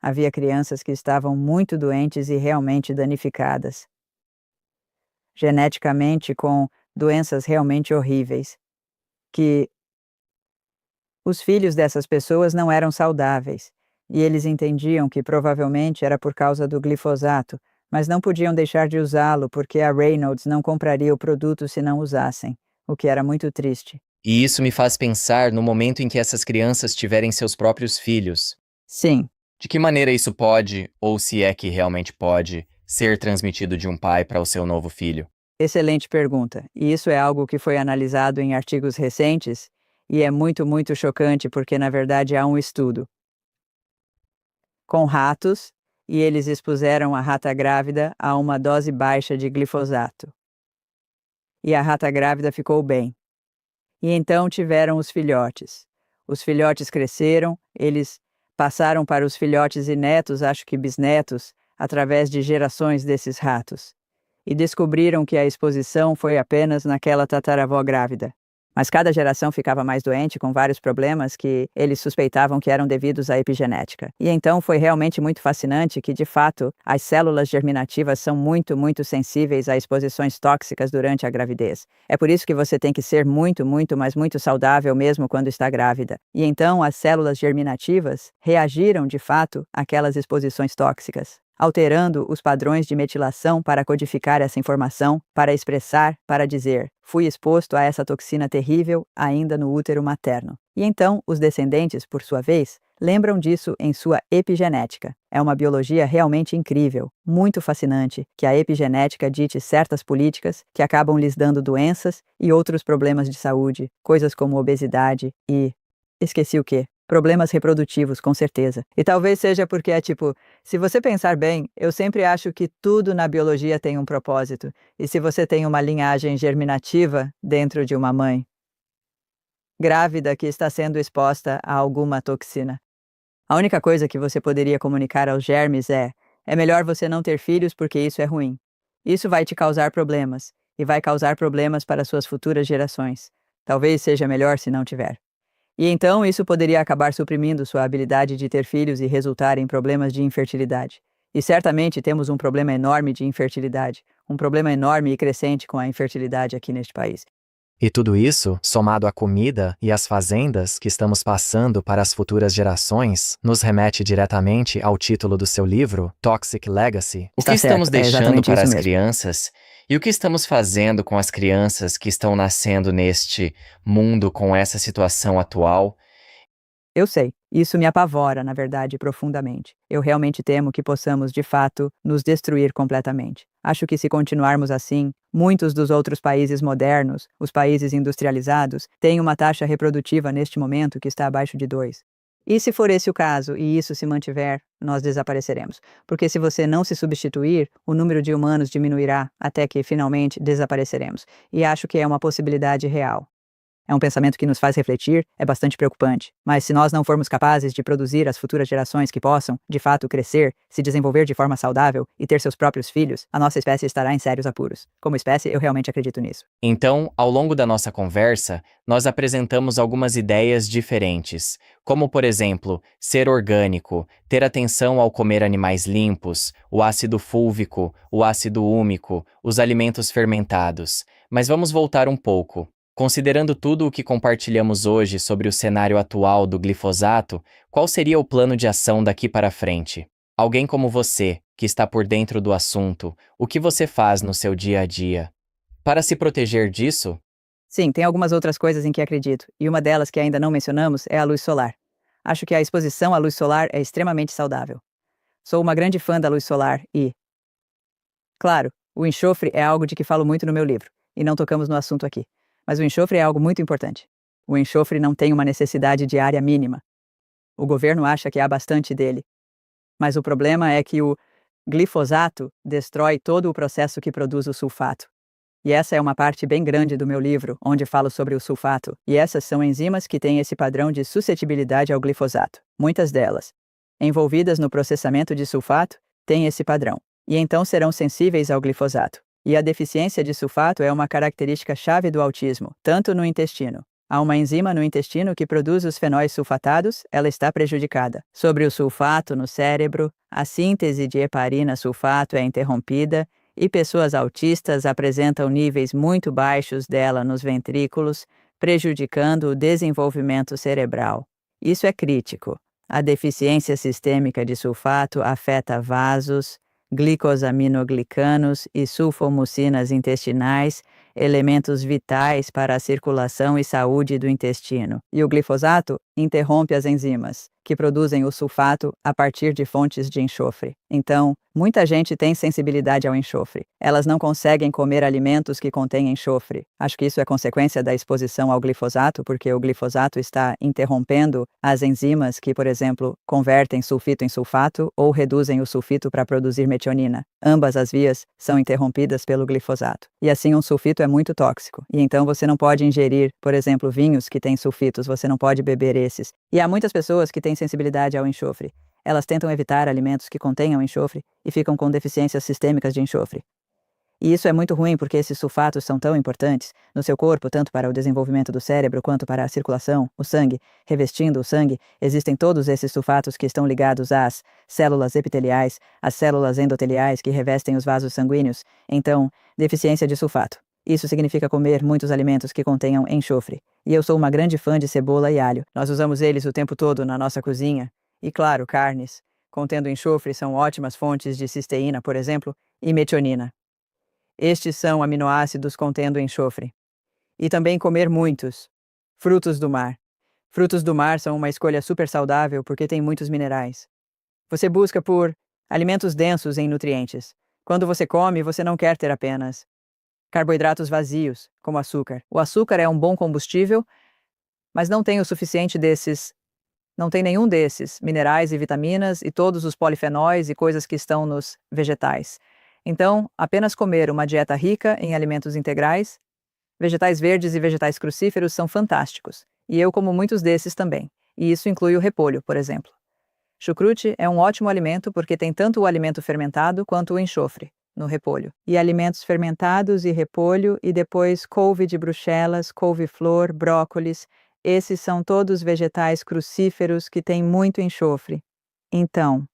havia crianças que estavam muito doentes e realmente danificadas, geneticamente com doenças realmente horríveis, que os filhos dessas pessoas não eram saudáveis, e eles entendiam que provavelmente era por causa do glifosato, mas não podiam deixar de usá-lo porque a Reynolds não compraria o produto se não usassem, o que era muito triste. E isso me faz pensar no momento em que essas crianças tiverem seus próprios filhos. Sim. De que maneira isso pode, ou se é que realmente pode, ser transmitido de um pai para o seu novo filho? Excelente pergunta. E isso é algo que foi analisado em artigos recentes e é muito chocante porque, na verdade, há um estudo com ratos e eles expuseram a rata grávida a uma dose baixa de glifosato. E a rata grávida ficou bem. E então tiveram os filhotes. Os filhotes cresceram, eles passaram para os filhotes e netos, acho que bisnetos, através de gerações desses ratos. E descobriram que a exposição foi apenas naquela tataravó grávida. Mas cada geração ficava mais doente, com vários problemas que eles suspeitavam que eram devidos à epigenética. E então foi realmente muito fascinante que, de fato, as células germinativas são muito sensíveis a exposições tóxicas durante a gravidez. É por isso que você tem que ser mas muito saudável mesmo quando está grávida. E então as células germinativas reagiram, de fato, àquelas exposições tóxicas, alterando os padrões de metilação para codificar essa informação, para expressar, para dizer, fui exposto a essa toxina terrível ainda no útero materno. E então, os descendentes, por sua vez, lembram disso em sua epigenética. É uma biologia realmente incrível, muito fascinante, que a epigenética dite certas políticas que acabam lhes dando doenças e outros problemas de saúde, coisas como obesidade e... esqueci o quê? Problemas reprodutivos, com certeza. E talvez seja porque se você pensar bem, eu sempre acho que tudo na biologia tem um propósito. E se você tem uma linhagem germinativa dentro de uma mãe grávida que está sendo exposta a alguma toxina, a única coisa que você poderia comunicar aos germes é melhor você não ter filhos porque isso é ruim. Isso vai te causar problemas, e vai causar problemas para suas futuras gerações. Talvez seja melhor se não tiver. E então isso poderia acabar suprimindo sua habilidade de ter filhos e resultar em problemas de infertilidade. E certamente temos um problema enorme de infertilidade, um problema enorme e crescente com a infertilidade aqui neste país. E tudo isso, somado à comida e às fazendas que estamos passando para as futuras gerações, nos remete diretamente ao título do seu livro, Toxic Legacy. O que Está estamos certo, é deixando exatamente para isso as mesmo. crianças e o que estamos fazendo com as crianças que estão nascendo neste mundo com essa situação atual? Eu sei, isso me apavora, na verdade, profundamente. Eu realmente temo que possamos, de fato, nos destruir completamente. Acho que se continuarmos assim, muitos dos outros países modernos, os países industrializados, têm uma taxa reprodutiva neste momento que está abaixo de 2. E se for esse o caso, e isso se mantiver, nós desapareceremos. Porque se você não se substituir, o número de humanos diminuirá até que, finalmente, desapareceremos. E acho que é uma possibilidade real. É um pensamento que nos faz refletir, é bastante preocupante. Mas se nós não formos capazes de produzir as futuras gerações que possam, de fato, crescer, se desenvolver de forma saudável e ter seus próprios filhos, a nossa espécie estará em sérios apuros. Como espécie, eu realmente acredito nisso. Então, ao longo da nossa conversa, nós apresentamos algumas ideias diferentes, como, por exemplo, ser orgânico, ter atenção ao comer animais limpos, o ácido fúlvico, o ácido úmico, os alimentos fermentados. Mas vamos voltar um pouco. Considerando tudo o que compartilhamos hoje sobre o cenário atual do glifosato, qual seria o plano de ação daqui para frente? Alguém como você, que está por dentro do assunto, o que você faz no seu dia a dia? Para se proteger disso? Sim, tem algumas outras coisas em que acredito, e uma delas que ainda não mencionamos é a luz solar. Acho que a exposição à luz solar é extremamente saudável. Sou uma grande fã da luz solar e, claro, o enxofre é algo de que falo muito no meu livro, e não tocamos no assunto aqui. Mas o enxofre é algo muito importante. O enxofre não tem uma necessidade diária mínima. O governo acha que há bastante dele. Mas o problema é que o glifosato destrói todo o processo que produz o sulfato. E essa é uma parte bem grande do meu livro, onde falo sobre o sulfato. E essas são enzimas que têm esse padrão de suscetibilidade ao glifosato. Muitas delas, envolvidas no processamento de sulfato, têm esse padrão. E então serão sensíveis ao glifosato. E a deficiência de sulfato é uma característica chave do autismo, tanto no intestino. Há uma enzima no intestino que produz os fenóis sulfatados, ela está prejudicada. Sobre o sulfato no cérebro, a síntese de heparina sulfato é interrompida e pessoas autistas apresentam níveis muito baixos dela nos ventrículos, prejudicando o desenvolvimento cerebral. Isso é crítico. A deficiência sistêmica de sulfato afeta vasos, glicosaminoglicanos e sulfomucinas intestinais, elementos vitais para a circulação e saúde do intestino. E o glifosato interrompe as enzimas, que produzem o sulfato a partir de fontes de enxofre. Então, muita gente tem sensibilidade ao enxofre. Elas não conseguem comer alimentos que contêm enxofre. Acho que isso é consequência da exposição ao glifosato, porque o glifosato está interrompendo as enzimas que, por exemplo, convertem sulfito em sulfato ou reduzem o sulfito para produzir metionina. Ambas as vias são interrompidas pelo glifosato. E assim um sulfito é muito tóxico. E então você não pode ingerir, por exemplo, vinhos que têm sulfitos, você não pode beber esses. E há muitas pessoas que têm sensibilidade ao enxofre. Elas tentam evitar alimentos que contenham enxofre e ficam com deficiências sistêmicas de enxofre. E isso é muito ruim porque esses sulfatos são tão importantes no seu corpo, tanto para o desenvolvimento do cérebro quanto para a circulação, o sangue. Revestindo o sangue, existem todos esses sulfatos que estão ligados às células epiteliais, às células endoteliais que revestem os vasos sanguíneos. Então, deficiência de sulfato. Isso significa comer muitos alimentos que contenham enxofre. E eu sou uma grande fã de cebola e alho. Nós usamos eles o tempo todo na nossa cozinha. E claro, carnes, contendo enxofre, são ótimas fontes de cisteína, por exemplo, e metionina. Estes são aminoácidos contendo enxofre. E também comer muitos. Frutos do mar. Frutos do mar são uma escolha super saudável porque têm muitos minerais. Você busca por alimentos densos em nutrientes. Quando você come, você não quer ter apenas carboidratos vazios, como açúcar. O açúcar é um bom combustível, mas não tem o suficiente desses. Não tem nenhum desses, minerais e vitaminas e todos os polifenóis e coisas que estão nos vegetais. Então, apenas comer uma dieta rica em alimentos integrais, vegetais verdes e vegetais crucíferos são fantásticos. E eu como muitos desses também. E isso inclui o repolho, por exemplo. Chucrute é um ótimo alimento porque tem tanto o alimento fermentado quanto o enxofre no repolho. E alimentos fermentados e repolho e depois couve de Bruxelas, couve-flor, brócolis, Esses são todos vegetais crucíferos que têm muito enxofre. Então,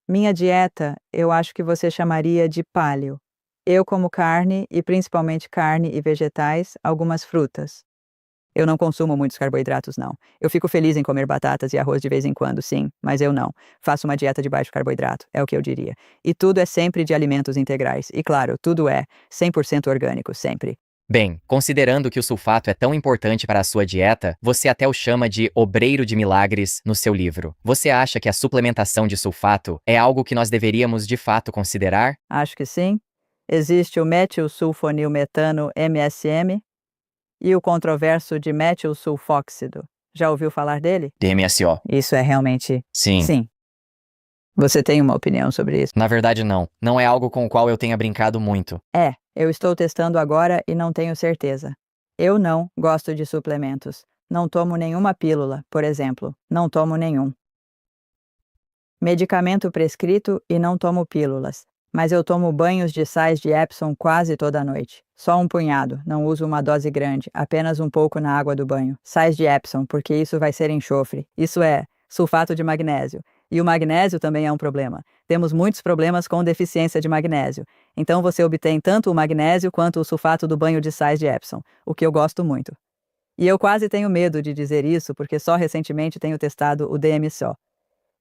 minha dieta, eu acho que você chamaria de paleo. Eu como carne, e principalmente carne e vegetais, algumas frutas. Eu não consumo muitos carboidratos, não. Eu fico feliz em comer batatas e arroz de vez em quando, sim, mas eu não. Faço uma dieta de baixo carboidrato, é o que eu diria. E tudo é sempre de alimentos integrais. E claro, tudo é 100% orgânico, sempre. Bem, considerando que o sulfato é tão importante para a sua dieta, você até o chama de obreiro de milagres no seu livro. Você acha que a suplementação de sulfato é algo que nós deveríamos de fato considerar? Acho que sim. Existe o metilsulfonilmetano MSM e o controverso de metilsulfóxido. Já ouviu falar dele? DMSO. Isso é realmente... Sim. Sim. Você tem uma opinião sobre isso? Na verdade, não. Não é algo com o qual eu tenha brincado muito. Eu estou testando agora e não tenho certeza. Eu não gosto de suplementos. Não tomo nenhuma pílula, por exemplo. Não tomo nenhum. Medicamento prescrito e não tomo pílulas. Mas eu tomo banhos de sais de Epsom quase toda noite. Só um punhado, não uso uma dose grande, apenas um pouco na água do banho. Sais de Epsom, porque isso vai ser enxofre. Isso é sulfato de magnésio. E o magnésio também é um problema. Temos muitos problemas com deficiência de magnésio. Então você obtém tanto o magnésio quanto o sulfato do banho de sais de Epsom, o que eu gosto muito. E eu quase tenho medo de dizer isso porque só recentemente tenho testado o DMSO.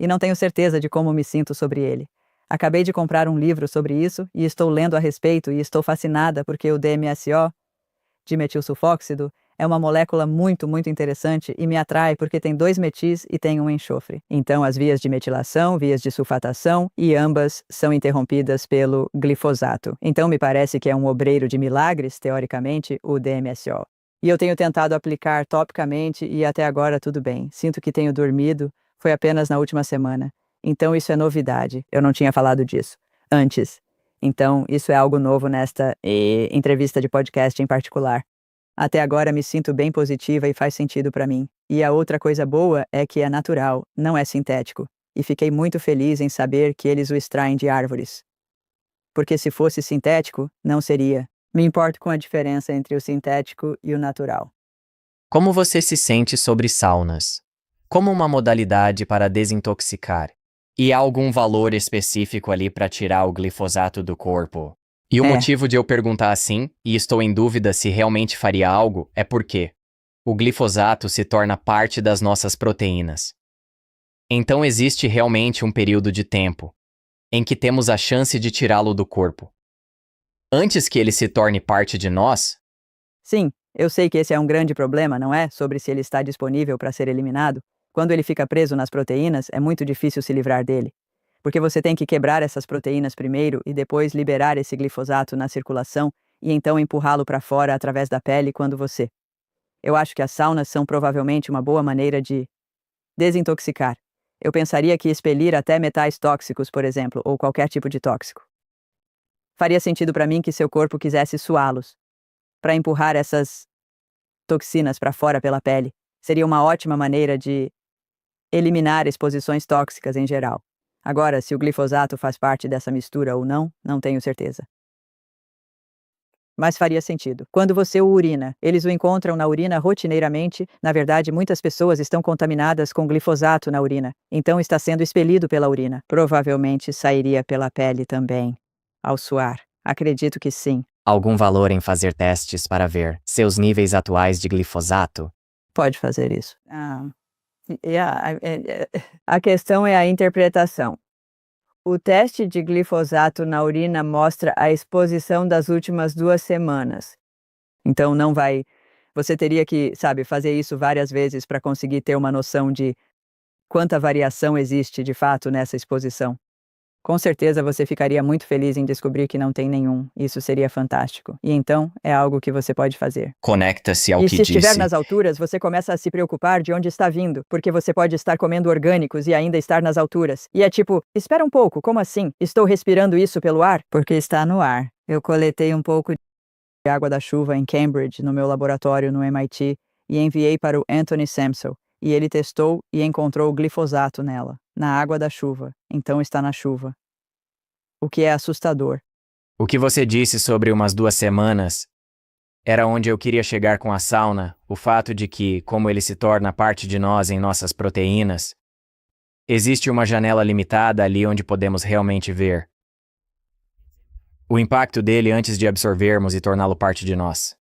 E não tenho certeza de como me sinto sobre ele. Acabei de comprar um livro sobre isso e estou lendo a respeito e estou fascinada porque o DMSO, dimetilsulfóxido, é uma molécula muito, muito interessante e me atrai porque tem 2 metis e tem um enxofre. Então, as vias de metilação, vias de sulfatação, e ambas são interrompidas pelo glifosato. Então, me parece que é um obreiro de milagres, teoricamente, o DMSO. E eu tenho tentado aplicar topicamente e até agora tudo bem. Sinto que tenho dormido, foi apenas na última semana. Então, isso é novidade. Eu não tinha falado disso antes. Então, isso é algo novo nesta entrevista de podcast em particular. Até agora me sinto bem positiva e faz sentido para mim. E a outra coisa boa é que é natural, não é sintético. E fiquei muito feliz em saber que eles o extraem de árvores. Porque se fosse sintético, não seria. Me importo com a diferença entre o sintético e o natural. Como você se sente sobre saunas? Como uma modalidade para desintoxicar? E há algum valor específico ali para tirar o glifosato do corpo? E o motivo de eu perguntar assim, e estou em dúvida se realmente faria algo, é porque o glifosato se torna parte das nossas proteínas. Então existe realmente um período de tempo em que temos a chance de tirá-lo do corpo. Antes que ele se torne parte de nós, Sim, eu sei que esse é um grande problema, não é? Sobre se ele está disponível para ser eliminado. Quando ele fica preso nas proteínas, é muito difícil se livrar dele. Porque você tem que quebrar essas proteínas primeiro e depois liberar esse glifosato na circulação e então empurrá-lo para fora através da pele quando você. Eu acho que as saunas são provavelmente uma boa maneira de desintoxicar. Eu pensaria que expelir até metais tóxicos, por exemplo, ou qualquer tipo de tóxico. Faria sentido para mim que seu corpo quisesse suá-los, para empurrar essas toxinas para fora pela pele. Seria uma ótima maneira de eliminar exposições tóxicas em geral. Agora, se o glifosato faz parte dessa mistura ou não, não tenho certeza. Mas faria sentido. Quando você o urina, eles o encontram na urina rotineiramente. Na verdade, muitas pessoas estão contaminadas com glifosato na urina. Então está sendo expelido pela urina. Provavelmente sairia pela pele também, ao suar. Acredito que sim. Algum valor em fazer testes para ver seus níveis atuais de glifosato? Pode fazer isso. A questão é a interpretação. O teste de glifosato na urina mostra a exposição das últimas 2 semanas. Então não vai... Você teria que, fazer isso várias vezes para conseguir ter uma noção de quanta variação existe de fato nessa exposição. Com certeza você ficaria muito feliz em descobrir que não tem nenhum. Isso seria fantástico. E então, é algo que você pode fazer. conecta-se ao E que se estiver disse. nas alturas, você começa a se preocupar de onde está vindo, porque você pode estar comendo orgânicos e ainda estar nas alturas. E é tipo, espera um pouco, como assim? Estou respirando isso pelo ar? Porque está no ar. Eu coletei um pouco de água da chuva em Cambridge, no meu laboratório no MIT, e enviei para o Anthony Samsel. E ele testou e encontrou glifosato nela, na água da chuva. Então está na chuva. O que é assustador. O que você disse sobre umas 2 semanas Era onde eu queria chegar com a sauna, o fato de que, como ele se torna parte de nós em nossas proteínas, existe uma janela limitada ali onde podemos realmente ver o impacto dele antes de absorvermos e torná-lo parte de nós.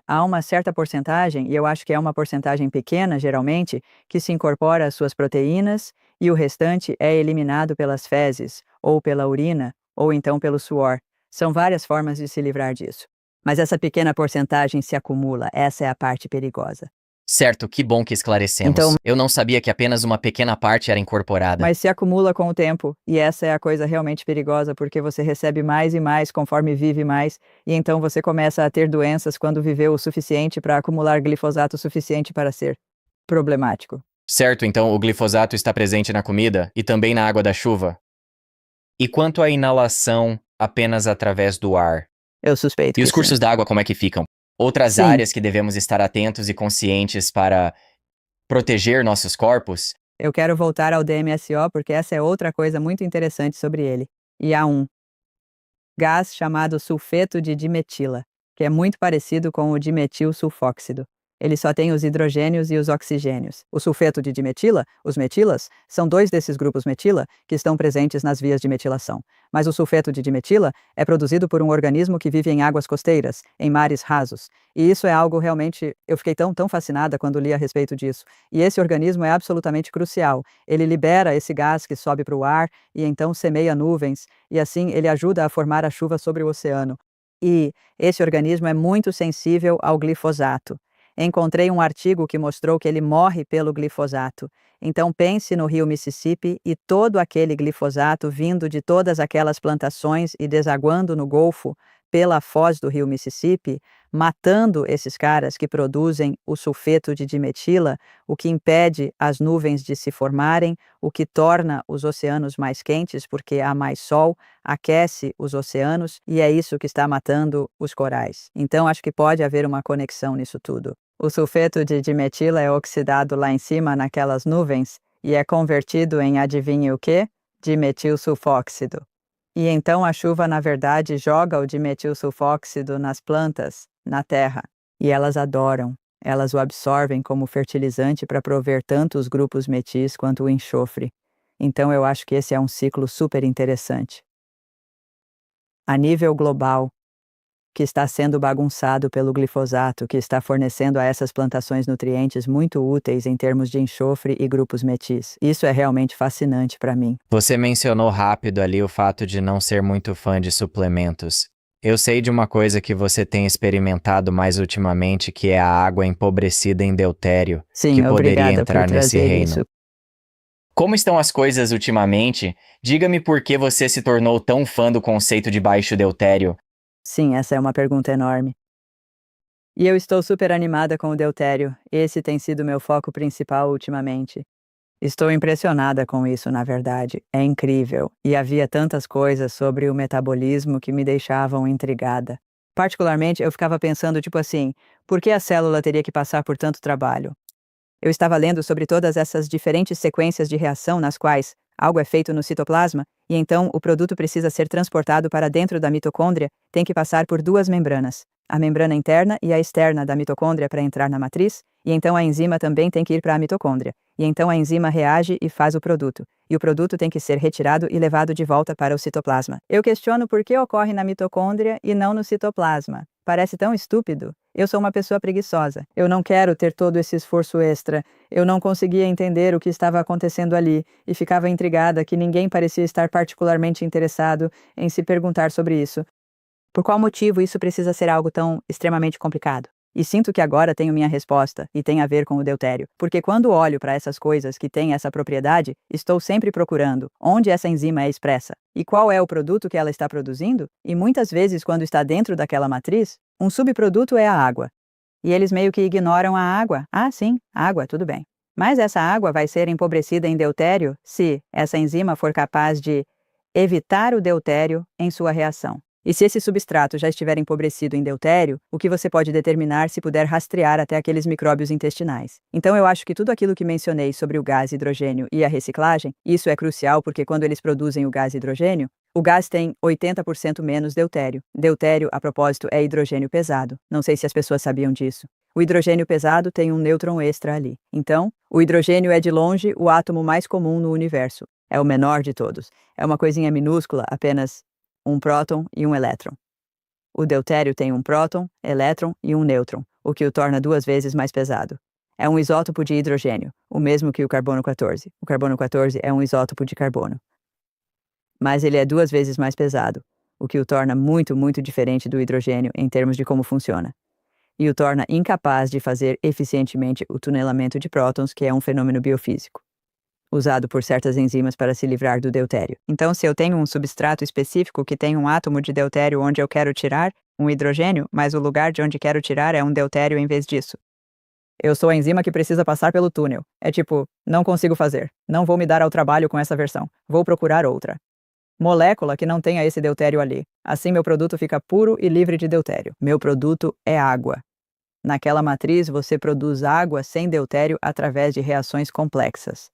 Há uma certa porcentagem, e eu acho que é uma porcentagem pequena, geralmente, que se incorpora às suas proteínas e o restante é eliminado pelas fezes, ou pela urina, ou então pelo suor. São várias formas de se livrar disso. Mas essa pequena porcentagem se acumula, essa é a parte perigosa. Certo, que bom que esclarecemos. Então- Eu não sabia que apenas uma pequena parte era incorporada. Mas se acumula com o tempo, e essa é a coisa realmente perigosa, porque você recebe mais e mais conforme vive mais, e então você começa a ter doenças quando viveu o suficiente para acumular glifosato suficiente para ser problemático. Certo, então o glifosato está presente na comida e também na água da chuva. E quanto à inalação apenas através do ar? Eu suspeito E que os cursos sim. d'água como é que ficam? Outras Sim. áreas que devemos estar atentos e conscientes para proteger nossos corpos? Eu quero voltar ao DMSO porque essa é outra coisa muito interessante sobre ele. E há um gás chamado sulfeto de dimetila, que é muito parecido com o dimetil sulfóxido. Ele só tem os hidrogênios e os oxigênios. O sulfeto de dimetila, os metilas, são dois desses grupos metila que estão presentes nas vias de metilação. Mas o sulfeto de dimetila é produzido por um organismo que vive em águas costeiras, em mares rasos. E isso é algo realmente... Eu fiquei tão fascinada quando li a respeito disso. E esse organismo é absolutamente crucial. Ele libera esse gás que sobe para o ar e então semeia nuvens. E assim ele ajuda a formar a chuva sobre o oceano. E esse organismo é muito sensível ao glifosato. Encontrei um artigo que mostrou que ele morre pelo glifosato. Então pense no rio Mississippi e todo aquele glifosato vindo de todas aquelas plantações e desaguando no Golfo pela foz do rio Mississippi, matando esses caras que produzem o sulfeto de dimetila, o que impede as nuvens de se formarem, o que torna os oceanos mais quentes porque há mais sol, aquece os oceanos e é isso que está matando os corais. Então acho que pode haver uma conexão nisso tudo. O sulfeto de dimetila é oxidado lá em cima naquelas nuvens e é convertido em adivinhe o quê? Dimetilsulfóxido. E então a chuva, na verdade, joga o dimetilsulfóxido nas plantas, na terra. E elas adoram. Elas o absorvem como fertilizante para prover tanto os grupos metis quanto o enxofre. Então eu acho que esse é um ciclo super interessante. A nível global, que está sendo bagunçado pelo glifosato, que está fornecendo a essas plantações nutrientes muito úteis em termos de enxofre e grupos metis. Isso é realmente fascinante para mim. Você mencionou rápido ali o fato de não ser muito fã de suplementos. Eu sei de uma coisa que você tem experimentado mais ultimamente, que é a água empobrecida em deutério, Sim, que poderia obrigada entrar por nesse trazer reino. isso. Como estão as coisas ultimamente? Diga-me por que você se tornou tão fã do conceito de baixo deutério. Sim, essa é uma pergunta enorme. E eu estou super animada com o deutério. Esse tem sido meu foco principal ultimamente. Estou impressionada com isso, na verdade. É incrível. E havia tantas coisas sobre o metabolismo que me deixavam intrigada. Particularmente, eu ficava pensando, tipo assim, por que a célula teria que passar por tanto trabalho? Eu estava lendo sobre todas essas diferentes sequências de reação nas quais algo é feito no citoplasma, e então o produto precisa ser transportado para dentro da mitocôndria, tem que passar por duas membranas, a membrana interna e a externa da mitocôndria para entrar na matriz, e então a enzima também tem que ir para a mitocôndria, e então a enzima reage e faz o produto, e o produto tem que ser retirado e levado de volta para o citoplasma. Eu questiono por que ocorre na mitocôndria e não no citoplasma. Parece tão estúpido. Eu sou uma pessoa preguiçosa. Eu não quero ter todo esse esforço extra. Eu não conseguia entender o que estava acontecendo ali e ficava intrigada que ninguém parecia estar particularmente interessado em se perguntar sobre isso. Por qual motivo isso precisa ser algo tão extremamente complicado? E sinto que agora tenho minha resposta, e tem a ver com o deutério. Porque quando olho para essas coisas que têm essa propriedade, estou sempre procurando onde essa enzima é expressa e qual é o produto que ela está produzindo, e muitas vezes, quando está dentro daquela matriz, um subproduto é a água. E eles meio que ignoram a água. Ah, sim, água, tudo bem. Mas essa água vai ser empobrecida em deutério se essa enzima for capaz de evitar o deutério em sua reação. E se esse substrato já estiver empobrecido em deutério, o que você pode determinar se puder rastrear até aqueles micróbios intestinais. Então eu acho que tudo aquilo que mencionei sobre o gás hidrogênio e a reciclagem, isso é crucial porque quando eles produzem o gás hidrogênio, O gás tem 80% menos deutério. Deutério, a propósito, é hidrogênio pesado. Não sei se as pessoas sabiam disso. O hidrogênio pesado tem um nêutron extra ali. Então, o hidrogênio é de longe o átomo mais comum no universo. É o menor de todos. É uma coisinha minúscula, apenas um próton e um elétron. O deutério tem um próton, elétron e um nêutron, o que o torna 2 vezes mais pesado. É um isótopo de hidrogênio, o mesmo que o carbono 14. O carbono 14 é um isótopo de carbono. Mas ele é 2 vezes mais pesado, o que o torna muito, muito diferente do hidrogênio em termos de como funciona. E o torna incapaz de fazer eficientemente o tunelamento de prótons, que é um fenômeno biofísico, usado por certas enzimas para se livrar do deutério. Então, se eu tenho um substrato específico que tem um átomo de deutério onde eu quero tirar um hidrogênio, mas o lugar de onde quero tirar é um deutério em vez disso, eu sou a enzima que precisa passar pelo túnel. É tipo, não consigo fazer. Não vou me dar ao trabalho com essa versão. Vou procurar outra molécula que não tenha esse deutério ali. Assim, meu produto fica puro e livre de deutério. Meu produto é água. Naquela matriz, você produz água sem deutério através de reações complexas.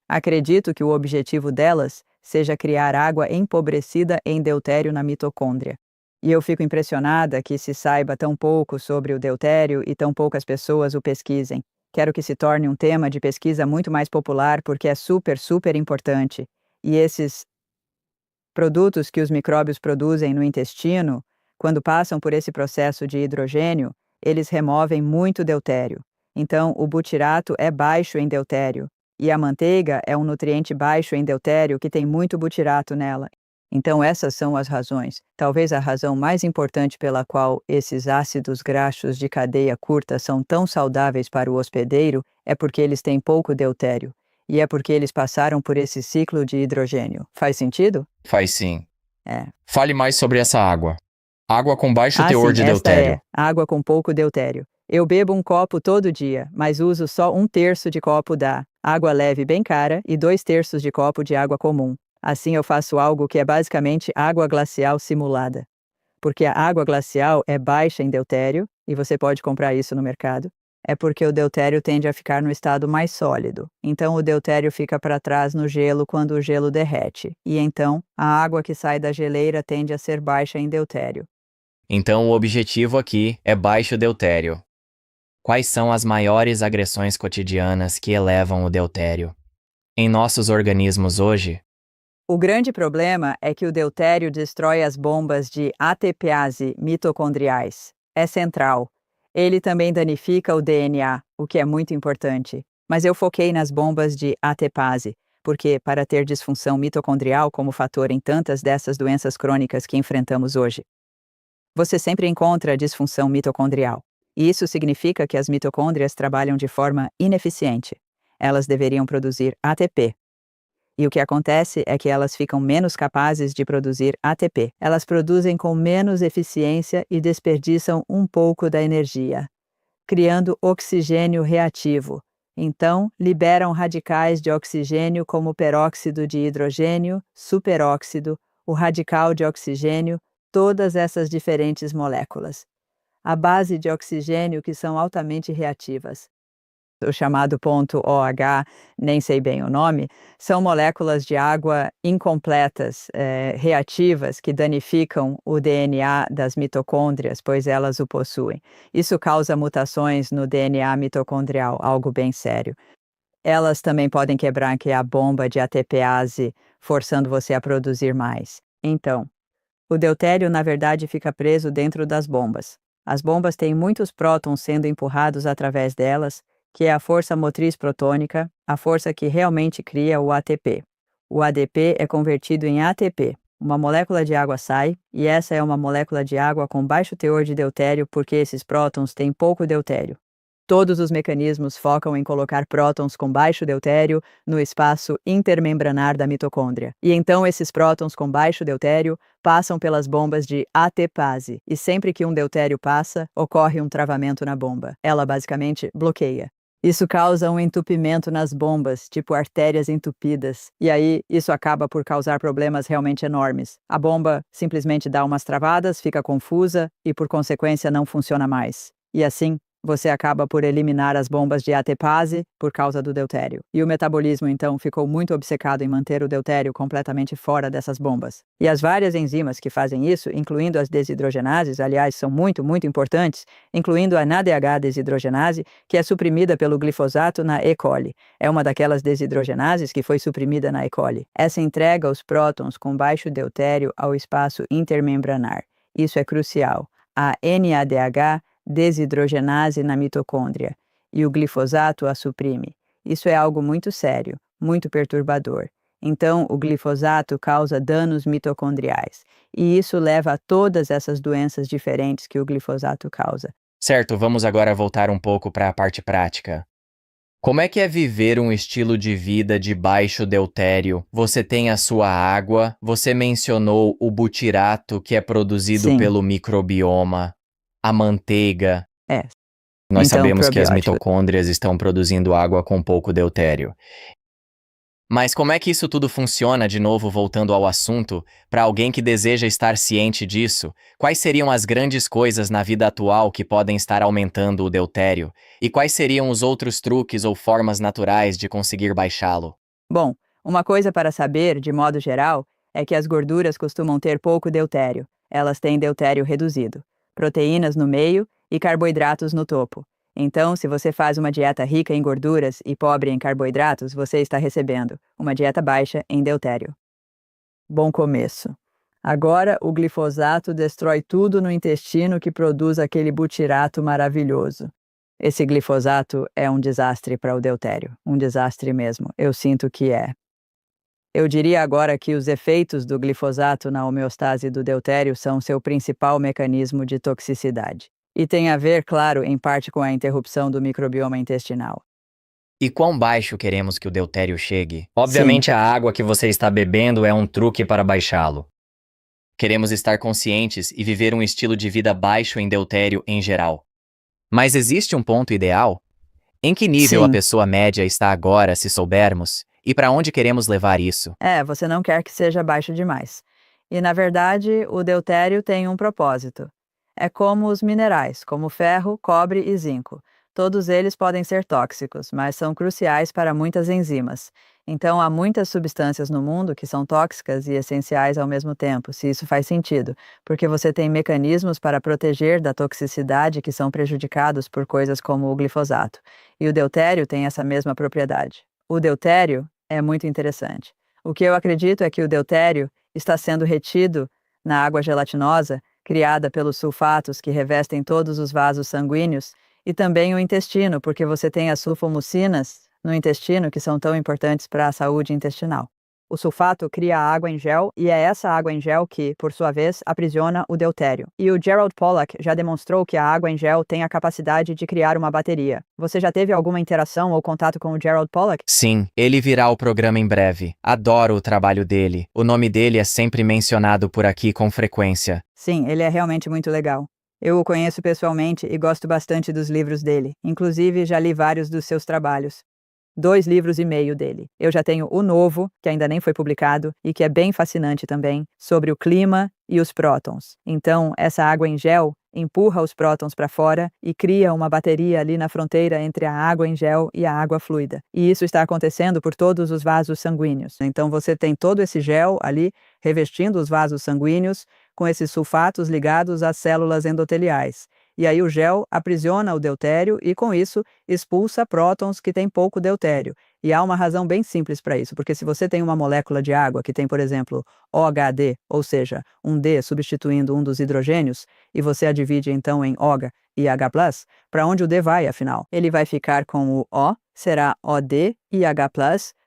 Acredito que o objetivo delas seja criar água empobrecida em deutério na mitocôndria. E eu fico impressionada que se saiba tão pouco sobre o deutério e tão poucas pessoas o pesquisem. Quero que se torne um tema de pesquisa muito mais popular porque é super, super importante. E esses produtos que os micróbios produzem no intestino, quando passam por esse processo de hidrogênio, eles removem muito deutério. Então, o butirato é baixo em deutério, e a manteiga é um nutriente baixo em deutério que tem muito butirato nela. Então, essas são as razões. Talvez a razão mais importante pela qual esses ácidos graxos de cadeia curta são tão saudáveis para o hospedeiro é porque eles têm pouco deutério. E é porque eles passaram por esse ciclo de hidrogênio. Faz sentido? Faz sim. É. Fale mais sobre essa água. Água com baixo teor Sim, de esta deutério. é água com pouco deutério. Eu bebo um copo todo dia, mas uso só 1/3 de copo da água leve bem cara e 2/3 de copo de água comum. Assim eu faço algo que é basicamente água glacial simulada. Porque a água glacial é baixa em deutério, e você pode comprar isso no mercado. É porque o deutério tende a ficar no estado mais sólido. Então o deutério fica para trás no gelo quando o gelo derrete. E então a água que sai da geleira tende a ser baixa em deutério. Então o objetivo aqui é baixo deutério. Quais são as maiores agressões cotidianas que elevam o deutério em nossos organismos hoje? O grande problema é que o deutério destrói as bombas de ATPase mitocondriais. É central. Ele também danifica o DNA, o que é muito importante. Mas eu foquei nas bombas de ATPase, porque para ter disfunção mitocondrial como fator em tantas dessas doenças crônicas que enfrentamos hoje, você sempre encontra disfunção mitocondrial. E isso significa que as mitocôndrias trabalham de forma ineficiente. Elas deveriam produzir ATP. E o que acontece é que elas ficam menos capazes de produzir ATP. Elas produzem com menos eficiência e desperdiçam um pouco da energia, criando oxigênio reativo. Então, liberam radicais de oxigênio como peróxido de hidrogênio, superóxido, o radical de oxigênio, todas essas diferentes moléculas. A base de oxigênio que são altamente reativas. O chamado ponto OH, nem sei bem o nome, são moléculas de água incompletas, reativas, que danificam o DNA das mitocôndrias, pois elas o possuem. Isso causa mutações no DNA mitocondrial, algo bem sério. Elas também podem quebrar a bomba de ATPase, forçando você a produzir mais. Então, o deutério, na verdade, fica preso dentro das bombas. As bombas têm muitos prótons sendo empurrados através delas, que é a força motriz protônica, a força que realmente cria o ATP. O ADP é convertido em ATP. Uma molécula de água sai, e essa é uma molécula de água com baixo teor de deutério porque esses prótons têm pouco deutério. Todos os mecanismos focam em colocar prótons com baixo deutério no espaço intermembranar da mitocôndria. E então esses prótons com baixo deutério passam pelas bombas de ATPase. E sempre que um deutério passa, ocorre um travamento na bomba. Ela basicamente bloqueia. Isso causa um entupimento nas bombas, tipo artérias entupidas. E aí, isso acaba por causar problemas realmente enormes. A bomba simplesmente dá umas travadas, fica confusa e, por consequência, não funciona mais. E assim, você acaba por eliminar as bombas de ATPase por causa do deutério. E o metabolismo, então, ficou muito obcecado em manter o deutério completamente fora dessas bombas. E as várias enzimas que fazem isso, incluindo as desidrogenases, aliás, são muito, muito importantes, incluindo a NADH desidrogenase, que é suprimida pelo glifosato na E. coli. É uma daquelas desidrogenases que foi suprimida na E. coli. Essa entrega os prótons com baixo deutério ao espaço intermembranar. Isso é crucial. A NADH desidrogenase na mitocôndria, e o glifosato a suprime. Isso é algo muito sério, muito perturbador. Então, o glifosato causa danos mitocondriais, e isso leva a todas essas doenças diferentes que o glifosato causa. Certo, vamos agora voltar um pouco para a parte prática. Como é que é viver um estilo de vida de baixo deutério? Você tem a sua água, você mencionou o butirato que é produzido Sim. pelo microbioma, a manteiga. É. Nós Então, sabemos que as probióticos. mitocôndrias estão produzindo água com pouco deutério. Mas como é que isso tudo funciona, de novo voltando ao assunto, para alguém que deseja estar ciente disso? Quais seriam as grandes coisas na vida atual que podem estar aumentando o deutério? E quais seriam os outros truques ou formas naturais de conseguir baixá-lo? Bom, uma coisa para saber, de modo geral, é que as gorduras costumam ter pouco deutério. Elas têm deutério reduzido, proteínas no meio e carboidratos no topo. Então, se você faz uma dieta rica em gorduras e pobre em carboidratos, você está recebendo uma dieta baixa em deutério. Bom começo. Agora, o glifosato destrói tudo no intestino que produz aquele butirato maravilhoso. Esse glifosato é um desastre para o deutério. Um desastre mesmo. Eu sinto que é. Eu diria agora que os efeitos do glifosato na homeostase do deutério são seu principal mecanismo de toxicidade. E tem a ver, claro, em parte com a interrupção do microbioma intestinal. E quão baixo queremos que o deutério chegue? Obviamente, a água que você está bebendo é um truque para baixá-lo. Queremos estar conscientes e viver um estilo de vida baixo em deutério em geral. Mas existe um ponto ideal? Em que nível a Sim. pessoa média está agora, se soubermos? E para onde queremos levar isso? Você não quer que seja baixo demais. E, na verdade, o deutério tem um propósito. É como os minerais, como ferro, cobre e zinco. Todos eles podem ser tóxicos, mas são cruciais para muitas enzimas. Então, há muitas substâncias no mundo que são tóxicas e essenciais ao mesmo tempo, se isso faz sentido, porque você tem mecanismos para proteger da toxicidade que são prejudicados por coisas como o glifosato. E o deutério tem essa mesma propriedade. O deutério é muito interessante. O que eu acredito é que o deutério está sendo retido na água gelatinosa, criada pelos sulfatos que revestem todos os vasos sanguíneos, e também o intestino, porque você tem as sulfomucinas no intestino que são tão importantes para a saúde intestinal. O sulfato cria a água em gel e é essa água em gel que, por sua vez, aprisiona o deutério. E o Gerald Pollack já demonstrou que a água em gel tem a capacidade de criar uma bateria. Você já teve alguma interação ou contato com o Gerald Pollack? Sim, ele virá ao programa em breve. Adoro o trabalho dele. O nome dele é sempre mencionado por aqui com frequência. Sim, ele é realmente muito legal. Eu o conheço pessoalmente e gosto bastante dos livros dele. Inclusive, já li vários dos seus trabalhos. 2 livros e meio dele. Eu já tenho o novo, que ainda nem foi publicado, e que é bem fascinante também, sobre o clima e os prótons. Então, essa água em gel empurra os prótons para fora e cria uma bateria ali na fronteira entre a água em gel e a água fluida. E isso está acontecendo por todos os vasos sanguíneos. Então, você tem todo esse gel ali revestindo os vasos sanguíneos com esses sulfatos ligados às células endoteliais. E aí o gel aprisiona o deutério e, com isso, expulsa prótons que têm pouco deutério. E há uma razão bem simples para isso, porque se você tem uma molécula de água que tem, por exemplo, OHD, ou seja, um D substituindo um dos hidrogênios, e você a divide então em OH e H+, para onde o D vai, afinal? Ele vai ficar com o O, será OD e H+,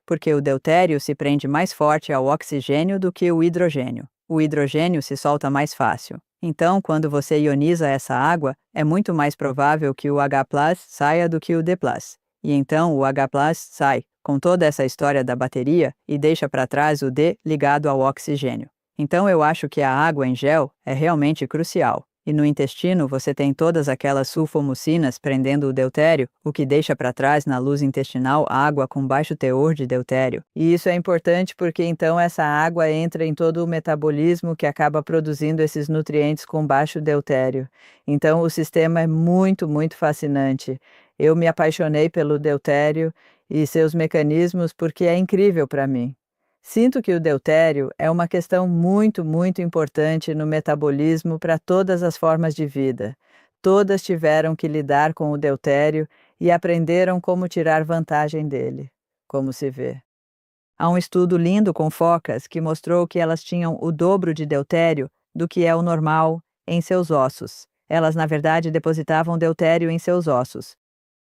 porque o deutério se prende mais forte ao oxigênio do que o hidrogênio. O hidrogênio se solta mais fácil. Então, quando você ioniza essa água, é muito mais provável que o H+ saia do que o D+. E então o H+ sai, com toda essa história da bateria, e deixa para trás o D ligado ao oxigênio. Então eu acho que a água em gel é realmente crucial. E no intestino você tem todas aquelas sulfomucinas prendendo o deutério, o que deixa para trás na luz intestinal água com baixo teor de deutério. E isso é importante porque então essa água entra em todo o metabolismo que acaba produzindo esses nutrientes com baixo deutério. Então o sistema é muito, muito fascinante. Eu me apaixonei pelo deutério e seus mecanismos porque é incrível para mim. Sinto que o deutério é uma questão muito, muito importante no metabolismo para todas as formas de vida. Todas tiveram que lidar com o deutério e aprenderam como tirar vantagem dele, como se vê. Há um estudo lindo com focas que mostrou que elas tinham o dobro de deutério do que é o normal em seus ossos. Elas, na verdade, depositavam deutério em seus ossos.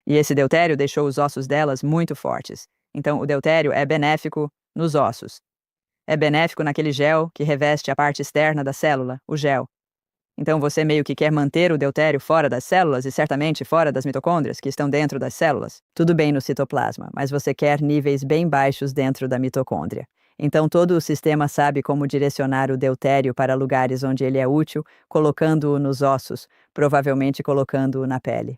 E esse deutério deixou os ossos delas muito fortes. Então, o deutério é benéfico nos ossos. É benéfico naquele gel que reveste a parte externa da célula, o gel. Então você meio que quer manter o deutério fora das células e certamente fora das mitocôndrias que estão dentro das células. Tudo bem no citoplasma, mas você quer níveis bem baixos dentro da mitocôndria. Então todo o sistema sabe como direcionar o deutério para lugares onde ele é útil, colocando-o nos ossos, provavelmente colocando-o na pele.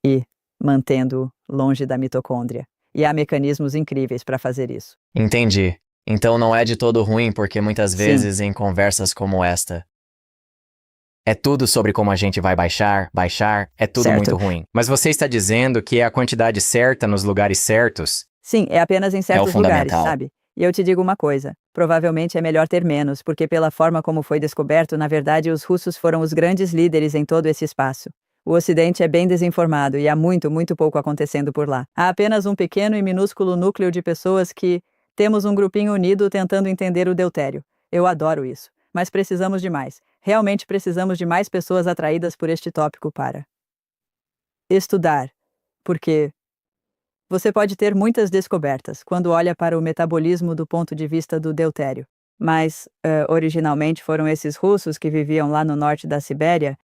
E mantendo-o longe da mitocôndria. E há mecanismos incríveis para fazer isso. Entendi. Então não é de todo ruim, porque muitas Sim. vezes em conversas como esta, é tudo sobre como a gente vai baixar, é tudo Certo. muito ruim. Mas você está dizendo que é a quantidade certa nos lugares certos? Sim, é apenas em certos lugares, fundamental. sabe? E eu te digo uma coisa, provavelmente é melhor ter menos, porque pela forma como foi descoberto, na verdade os russos foram os grandes líderes em todo esse espaço. O Ocidente é bem desinformado e há muito, muito pouco acontecendo por lá. Há apenas um pequeno e minúsculo núcleo de pessoas que temos um grupinho unido tentando entender o deutério. Eu adoro isso. Mas precisamos de mais. Realmente precisamos de mais pessoas atraídas por este tópico para estudar. Porque você pode ter muitas descobertas quando olha para o metabolismo do ponto de vista do deutério. Mas, originalmente foram esses russos que viviam lá no norte da Sibéria.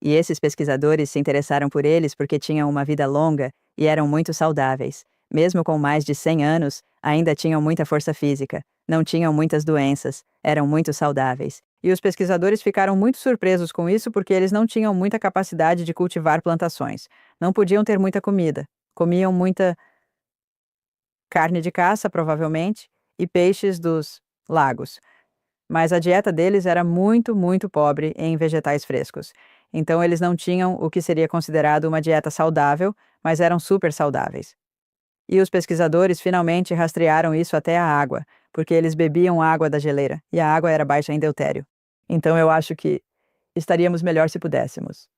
E esses pesquisadores se interessaram por eles porque tinham uma vida longa e eram muito saudáveis. Mesmo com mais de 100 anos, ainda tinham muita força física, não tinham muitas doenças, eram muito saudáveis. E os pesquisadores ficaram muito surpresos com isso porque eles não tinham muita capacidade de cultivar plantações. Não podiam ter muita comida. Comiam muita carne de caça, provavelmente, e peixes dos lagos. Mas a dieta deles era muito, muito pobre em vegetais frescos. Então eles não tinham o que seria considerado uma dieta saudável, mas eram super saudáveis. E os pesquisadores finalmente rastrearam isso até a água, porque eles bebiam água da geleira, e a água era baixa em deutério. Então eu acho que estaríamos melhor se pudéssemos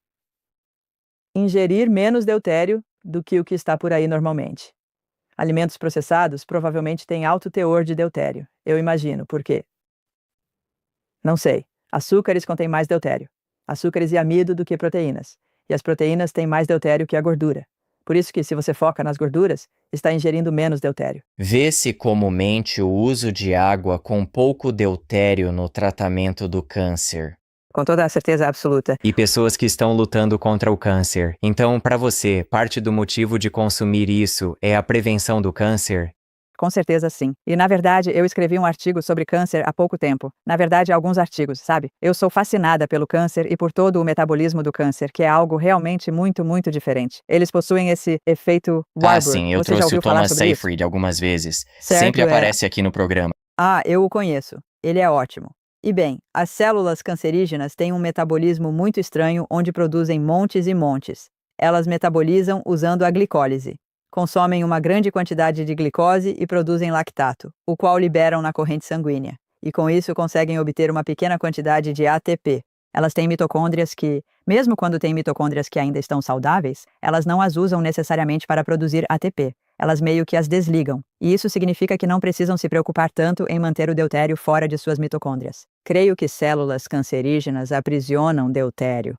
ingerir menos deutério do que o que está por aí normalmente. Alimentos processados provavelmente têm alto teor de deutério, eu imagino, porque não sei. Açúcares contêm mais deutério. Açúcares e amido do que proteínas. E as proteínas têm mais deutério que a gordura. Por isso que, se você foca nas gorduras, está ingerindo menos deutério. Vê-se comumente o uso de água com pouco deutério no tratamento do câncer. Com toda a certeza absoluta. E pessoas que estão lutando contra o câncer. Então, para você, parte do motivo de consumir isso é a prevenção do câncer? Com certeza sim. E na verdade, eu escrevi um artigo sobre câncer há pouco tempo. Na verdade, alguns artigos, sabe? Eu sou fascinada pelo câncer e por todo o metabolismo do câncer, que é algo realmente muito, muito diferente. Eles possuem esse efeito Warburg. Sim, eu Você já trouxe o ouviu falar Thomas sobre isso? Seyfried algumas vezes. Certo, Sempre aparece aqui no programa. Ah, eu o conheço. Ele é ótimo. E bem, as células cancerígenas têm um metabolismo muito estranho onde produzem montes e montes. Elas metabolizam usando a glicólise. Consomem uma grande quantidade de glicose e produzem lactato, o qual liberam na corrente sanguínea. E com isso conseguem obter uma pequena quantidade de ATP. Elas têm mitocôndrias que, mesmo quando têm mitocôndrias que ainda estão saudáveis, elas não as usam necessariamente para produzir ATP. Elas meio que as desligam. E isso significa que não precisam se preocupar tanto em manter o deutério fora de suas mitocôndrias. Creio que células cancerígenas aprisionam deutério.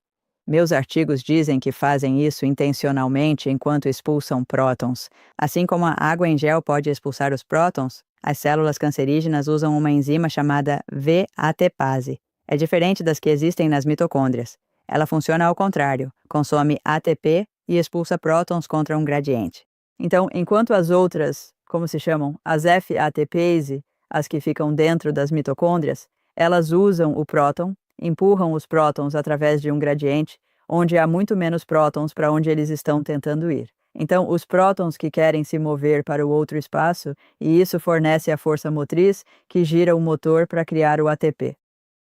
Meus artigos dizem que fazem isso intencionalmente enquanto expulsam prótons. Assim como a água em gel pode expulsar os prótons, as células cancerígenas usam uma enzima chamada VATPase. É diferente das que existem nas mitocôndrias. Ela funciona ao contrário, consome ATP e expulsa prótons contra um gradiente. Então, enquanto as outras, como se chamam, as FATPase, as que ficam dentro das mitocôndrias, elas usam o próton empurram os prótons através de um gradiente, onde há muito menos prótons para onde eles estão tentando ir. Então, os prótons que querem se mover para o outro espaço, e isso fornece a força motriz que gira o motor para criar o ATP.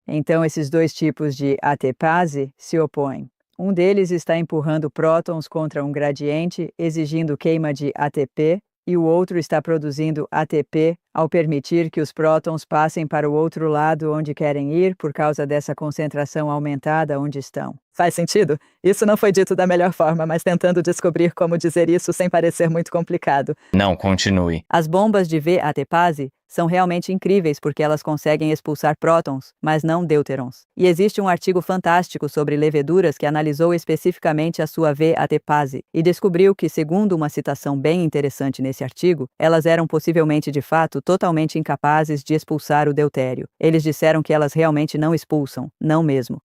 Então, esses dois tipos de ATPase se opõem. Um deles está empurrando prótons contra um gradiente, exigindo queima de ATP, e o outro está produzindo ATP ao permitir que os prótons passem para o outro lado onde querem ir por causa dessa concentração aumentada onde estão. Faz sentido? Isso não foi dito da melhor forma, mas tentando descobrir como dizer isso sem parecer muito complicado. Não, continue. As bombas de VATPase são realmente incríveis porque elas conseguem expulsar prótons, mas não deuterons. E existe um artigo fantástico sobre leveduras que analisou especificamente a sua VATPase e descobriu que, segundo uma citação bem interessante nesse artigo, elas eram possivelmente de fato totalmente incapazes de expulsar o deutério. Eles disseram que elas realmente não expulsam, não mesmo.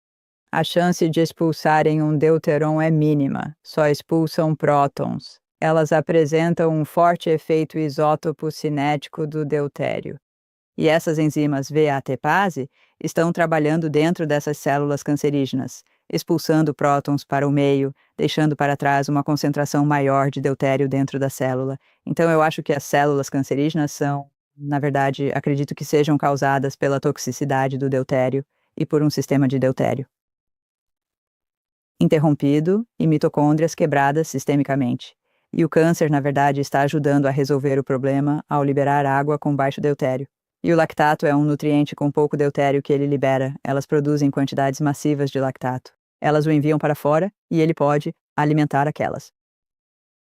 A chance de expulsarem um deuteron é mínima, só expulsam prótons. Elas apresentam um forte efeito isótopo cinético do deutério. E essas enzimas VATPase estão trabalhando dentro dessas células cancerígenas, expulsando prótons para o meio, deixando para trás uma concentração maior de deutério dentro da célula. Então eu acho que as células cancerígenas são, na verdade, acredito que sejam causadas pela toxicidade do deutério e por um sistema de deutério interrompido e mitocôndrias quebradas sistemicamente. E o câncer, na verdade, está ajudando a resolver o problema ao liberar água com baixo deutério. E o lactato é um nutriente com pouco deutério que ele libera. Elas produzem quantidades massivas de lactato. Elas o enviam para fora e ele pode alimentar aquelas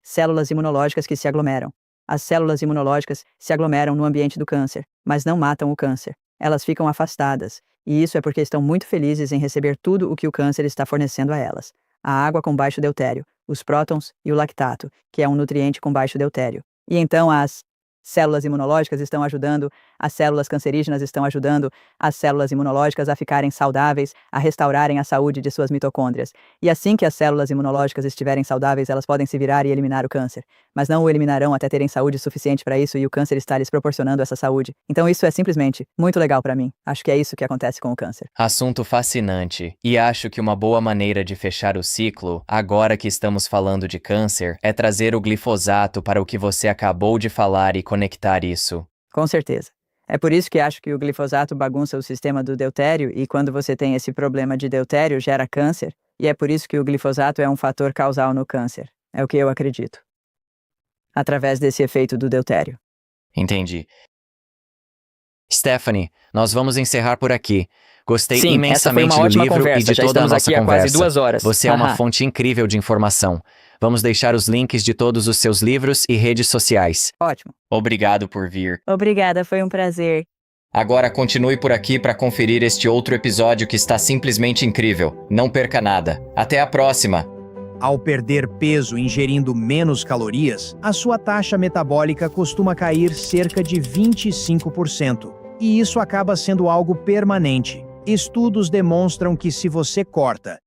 células imunológicas que se aglomeram. As células imunológicas se aglomeram no ambiente do câncer, mas não matam o câncer. Elas ficam afastadas. E isso é porque estão muito felizes em receber tudo o que o câncer está fornecendo a elas. A água com baixo deutério, os prótons e o lactato, que é um nutriente com baixo deutério. E então as células imunológicas estão ajudando, as células cancerígenas estão ajudando as células imunológicas a ficarem saudáveis, a restaurarem a saúde de suas mitocôndrias. E assim que as células imunológicas estiverem saudáveis, elas podem se virar e eliminar o câncer. Mas não o eliminarão até terem saúde suficiente para isso e o câncer está lhes proporcionando essa saúde. Então isso é simplesmente muito legal para mim. Acho que é isso que acontece com o câncer. Assunto fascinante. E acho que uma boa maneira de fechar o ciclo, agora que estamos falando de câncer, é trazer o glifosato para o que você acabou de falar e conectar isso. Com certeza. É por isso que acho que o glifosato bagunça o sistema do deutério e quando você tem esse problema de deutério gera câncer, e é por isso que o glifosato é um fator causal no câncer. É o que eu acredito. Através desse efeito do deutério. Entendi. Stephanie, nós vamos encerrar por aqui. Gostei Sim, imensamente essa foi uma do ótima livro conversa. e de Já toda a estamos nossa aqui há conversa. quase 2 horas. Você é uma Haha. fonte incrível de informação. Vamos deixar os links de todos os seus livros e redes sociais. Ótimo. Obrigado por vir. Obrigada, foi um prazer. Agora continue por aqui para conferir este outro episódio que está simplesmente incrível. Não perca nada. Até a próxima! Ao perder peso ingerindo menos calorias, a sua taxa metabólica costuma cair cerca de 25%. E isso acaba sendo algo permanente. Estudos demonstram que se você corta